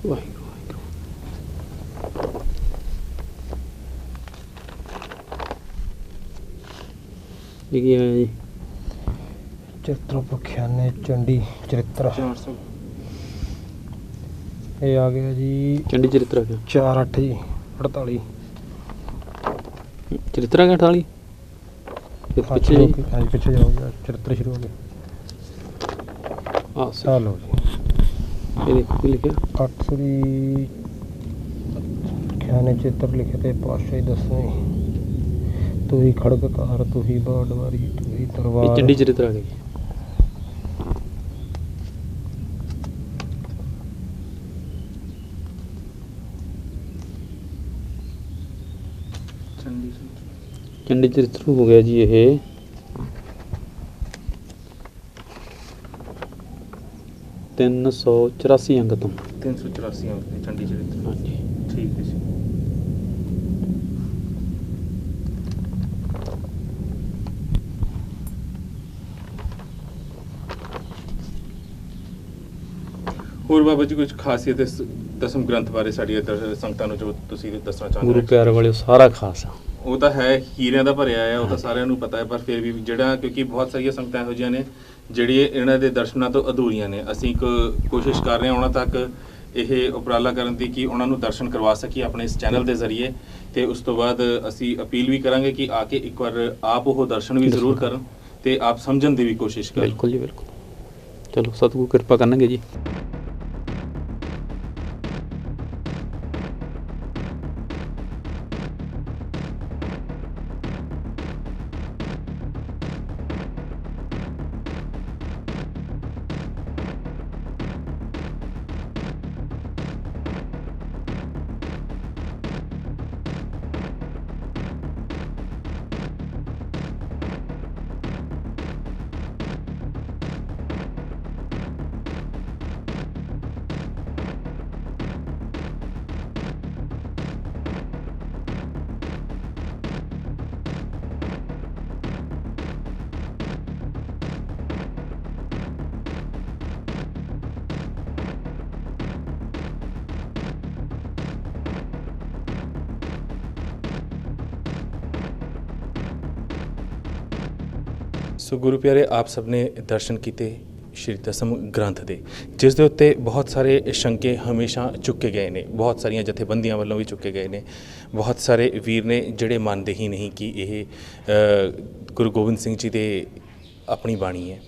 वाहिगुरु वाहिगुरु ये क्या है जी ਚਿੱਤਰ ਪਖਿਆਨੇ ਚੰਡੀ ਚਰਿੱਤਰ 400 ਇਹ ਆ ਗਿਆ ਜੀ चंडी चरित्र क्या 48 ਜੀ 48 चरित्र क्या 48 फिर पीछे जी ਹਾਂਜੀ ਪਿੱਛੇ ਜਾਓ ਜੀ ਚਰਿੱਤਰ ਸ਼ੁਰੂ ਹੋ ਗਿਆ हाँ सर ਆ ਲਓ ਜੀ ये देखो क्या लिखा ਅਕਸਰੀ ਖਿਆਨੇ ਚਿੱਤਰ ਲਿਖੇ ਤੇ ਪਾਤਸ਼ਾਹੀ ਦਸਵੇਂ ਤੂੰ ਹੀ ਖੜਗਕਾਰ ਤੂੰ ਹੀ ਬਾੜਵਾਰੀ ਤੂੰ ਹੀ ये ਦਰਬਾਰ चंडी चरित्र आ गई चंडी चरित्र हो गया जी ये 384 अंक तो 384 ਅੰਕ ਦੇ ਚੰਡੀ ਚਰਿੱਤਰ हाँ जी ਠੀਕ ਹੈ ਜੀ ਹੋਰ ਬਾਬਾ ਜੀ ਕੁਝ ਖਾਸੀਅਤ ਇਸ ਦਸਮ ਗ੍ਰੰਥ ਬਾਰੇ ਸਾਡੀ ਸੰਗਤਾਂ ਨੂੰ ਜੋ ਤੁਸੀਂ ਦੱਸਣਾ ਚਾਹੁੰਦੇ गुरु ਹੋ प्यार वाले सारा खास है ਉਹ ਤਾਂ ਹੈ ਹੀਰਿਆਂ ਦਾ ਭਰਿਆ ਹੈ ਉਹ ਤਾਂ ਸਾਰਿਆਂ ਨੂੰ ਪਤਾ ਹੈ ਪਰ ਫਿਰ ਵੀ ਜਿਹੜਾ ਕਿਉਂਕਿ ਬਹੁਤ ਸਾਰੀਆਂ ਸੰਗਤਾਂ ਇਹੋ ਜਿਹੀਆਂ ਨੇ ਜਿਹੜੀ ਇਹਨਾਂ ਦੇ ਦਰਸ਼ਨਾਂ ਤੋਂ ਅਧੂਰੀਆਂ ਨੇ ਅਸੀਂ ਕੋਸ਼ਿਸ਼ ਕਰ ਰਹੇ ਹਾਂ ਉਹਨਾਂ ਤੱਕ ਇਹ ਉਪਰਾਲਾ ਕਰਨ ਦੀ ਕਿ ਉਹਨਾਂ ਨੂੰ ਦਰਸ਼ਨ ਕਰਵਾ ਸਕੀਏ ਆਪਣੇ ਇਸ ਚੈਨਲ ਦੇ ਜ਼ਰੀਏ ਤੇ ਉਸ ਤੋਂ ਬਾਅਦ ਅਸੀਂ ਅਪੀਲ ਵੀ ਕਰਾਂਗੇ ਕਿ ਆ ਕੇ ਇੱਕ ਵਾਰ ਆਪ ਉਹ ਦਰਸ਼ਨ ਵੀ ਜ਼ਰੂਰ ਕਰਨ ਤੇ ਆਪ ਸਮਝਣ ਦੀ ਵੀ ਕੋਸ਼ਿਸ਼ ਕਰਨ बिल्कुल जी बिल्कुल चलो सतगुरु कृपा करनगे जी ਸੋ ਗੁਰੂ ਪਿਆਰੇ, ਆਪ ਸਭ ਨੇ ਦਰਸ਼ਨ ਕੀਤੇ ਸ਼੍ਰੀ ਦਸਮ ਗ੍ਰੰਥ ਦੇ, ਜਿਸ ਦੇ ਉੱਤੇ ਬਹੁਤ ਸਾਰੇ ਸ਼ੰਕੇ ਹਮੇਸ਼ਾ ਚੁੱਕੇ ਗਏ ਨੇ, ਬਹੁਤ ਸਾਰੀਆਂ ਜਥੇਬੰਦੀਆਂ ਵੱਲੋਂ ਵੀ ਚੁੱਕੇ ਗਏ ਨੇ। ਬਹੁਤ ਸਾਰੇ ਵੀਰ ਨੇ ਜਿਹੜੇ ਮੰਨਦੇ ਹੀ ਨਹੀਂ ਕਿ ਇਹ ਗੁਰੂ ਗੋਬਿੰਦ ਸਿੰਘ ਜੀ ਦੇ ਆਪਣੀ ਬਾਣੀ ਹੈ।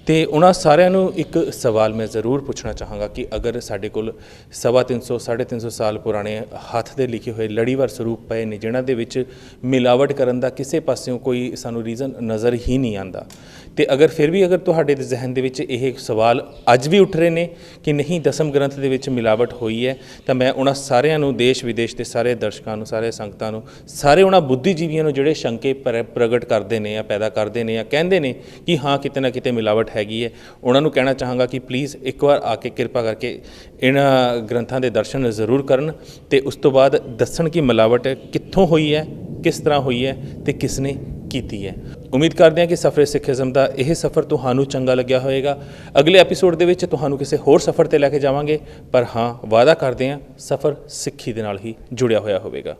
ਅਤੇ ਉਹਨਾਂ ਸਾਰਿਆਂ ਨੂੰ ਇੱਕ ਸਵਾਲ ਮੈਂ ਜ਼ਰੂਰ ਪੁੱਛਣਾ ਚਾਹਾਂਗਾ ਕਿ ਅਗਰ ਸਾਡੇ ਕੋਲ 350 350 ਸਾਲ ਪੁਰਾਣੇ ਹੱਥ ਦੇ ਲਿਖੇ ਹੋਏ ਲੜੀਵਾਰ ਸਰੂਪ ਪਏ ਨੇ, ਜਿਨ੍ਹਾਂ ਦੇ ਵਿੱਚ ਮਿਲਾਵਟ ਕਰਨ ਦਾ ਕਿਸੇ ਪਾਸਿਓਂ ਕੋਈ ਸਾਨੂੰ ਰੀਜ਼ਨ ਨਜ਼ਰ ਹੀ ਨਹੀਂ ਆਉਂਦਾ, ਅਤੇ ਅਗਰ ਫਿਰ ਵੀ ਅਗਰ ਤੁਹਾਡੇ ਦੇ ਜ਼ਿਹਨ ਦੇ ਵਿੱਚ ਇਹ ਸਵਾਲ ਅੱਜ ਵੀ ਉੱਠ ਰਹੇ ਨੇ ਕਿ ਨਹੀਂ ਦਸਮ ਗ੍ਰੰਥ ਦੇ ਵਿੱਚ ਮਿਲਾਵਟ ਹੋਈ ਹੈ, ਤਾਂ ਮੈਂ ਉਹਨਾਂ ਸਾਰਿਆਂ ਨੂੰ, ਦੇਸ਼ ਵਿਦੇਸ਼ ਦੇ ਸਾਰੇ ਦਰਸ਼ਕਾਂ ਨੂੰ, ਸਾਰੇ ਸੰਗਤਾਂ ਨੂੰ, ਸਾਰੇ ਉਹਨਾਂ ਬੁੱਧੀਜੀਵੀਆਂ ਨੂੰ ਜਿਹੜੇ ਸ਼ੰਕੇ ਪ੍ਰਗਟ ਕਰਦੇ ਨੇ ਜਾਂ ਪੈਦਾ ਕਰਦੇ ਨੇ ਜਾਂ ਕਹਿੰਦੇ ਨੇ ਕਿ ਹਾਂ ਕਿਤੇ ਨਾ ਕਿਤੇ ਮਿਲਾਵਟ ਹੈਗੀ ਹੈ, ਉਹਨਾਂ ਨੂੰ ਕਹਿਣਾ ਚਾਹਾਂਗਾ ਕਿ ਪਲੀਜ਼ ਇੱਕ ਵਾਰ ਆ ਕੇ ਕਿਰਪਾ ਕਰਕੇ ਇਹਨਾਂ ਗ੍ਰੰਥਾਂ ਦੇ ਦਰਸ਼ਨ ਜ਼ਰੂਰ ਕਰਨ ਅਤੇ ਉਸ ਤੋਂ ਬਾਅਦ ਦੱਸਣ ਕਿ ਮਿਲਾਵਟ ਕਿੱਥੋਂ ਹੋਈ ਹੈ, ਕਿਸ ਤਰ੍ਹਾਂ ਹੋਈ ਹੈ ਅਤੇ ਕਿਸ ਨੇ ਕੀਤੀ ਹੈ। ਉਮੀਦ ਕਰਦੇ ਹਾਂ ਕਿ ਸਫਰੇ ਸਿੱਖੀਜ਼ਮ ਦਾ ਇਹ ਸਫ਼ਰ ਤੁਹਾਨੂੰ ਚੰਗਾ ਲੱਗਿਆ ਹੋਵੇਗਾ। ਅਗਲੇ ਐਪੀਸੋਡ ਦੇ ਵਿੱਚ ਤੁਹਾਨੂੰ ਕਿਸੇ ਹੋਰ ਸਫ਼ਰ 'ਤੇ ਲੈ ਕੇ ਜਾਵਾਂਗੇ, ਪਰ ਹਾਂ ਵਾਅਦਾ ਕਰਦੇ ਹਾਂ ਸਫ਼ਰ ਸਿੱਖੀ ਦੇ ਨਾਲ ਹੀ ਜੁੜਿਆ ਹੋਇਆ ਹੋਵੇਗਾ।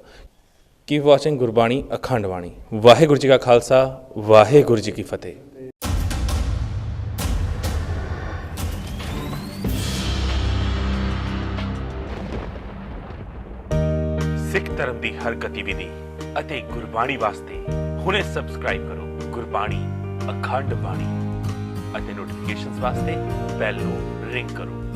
ਕੀਪ ਵਾਚਿੰਗ ਗੁਰਬਾਣੀ ਅਖੰਡ ਬਾਣੀ। ਵਾਹਿਗੁਰੂ ਜੀ ਕਾ ਖਾਲਸਾ, ਵਾਹਿਗੁਰੂ ਜੀ ਕੀ ਫਤਿਹ। ਸਿੱਖ ਧਰਮ ਦੀ ਹਰ ਗਤੀਵਿਧੀ ਅਤੇ ਗੁਰਬਾਣੀ ਵਾਸਤੇ ਹੁਣੇ ਸਬਸਕ੍ਰਾਈਬ ਕਰੋ ਗੁਰਬਾਣੀ ਅਖੰਡ ਬਾਣੀ ਅਤੇ ਨੋਟੀਫਿਕੇਸ਼ਨਸ ਵਾਸਤੇ ਬੈਲ ਨੂੰ ਰਿੰਗ ਕਰੋ।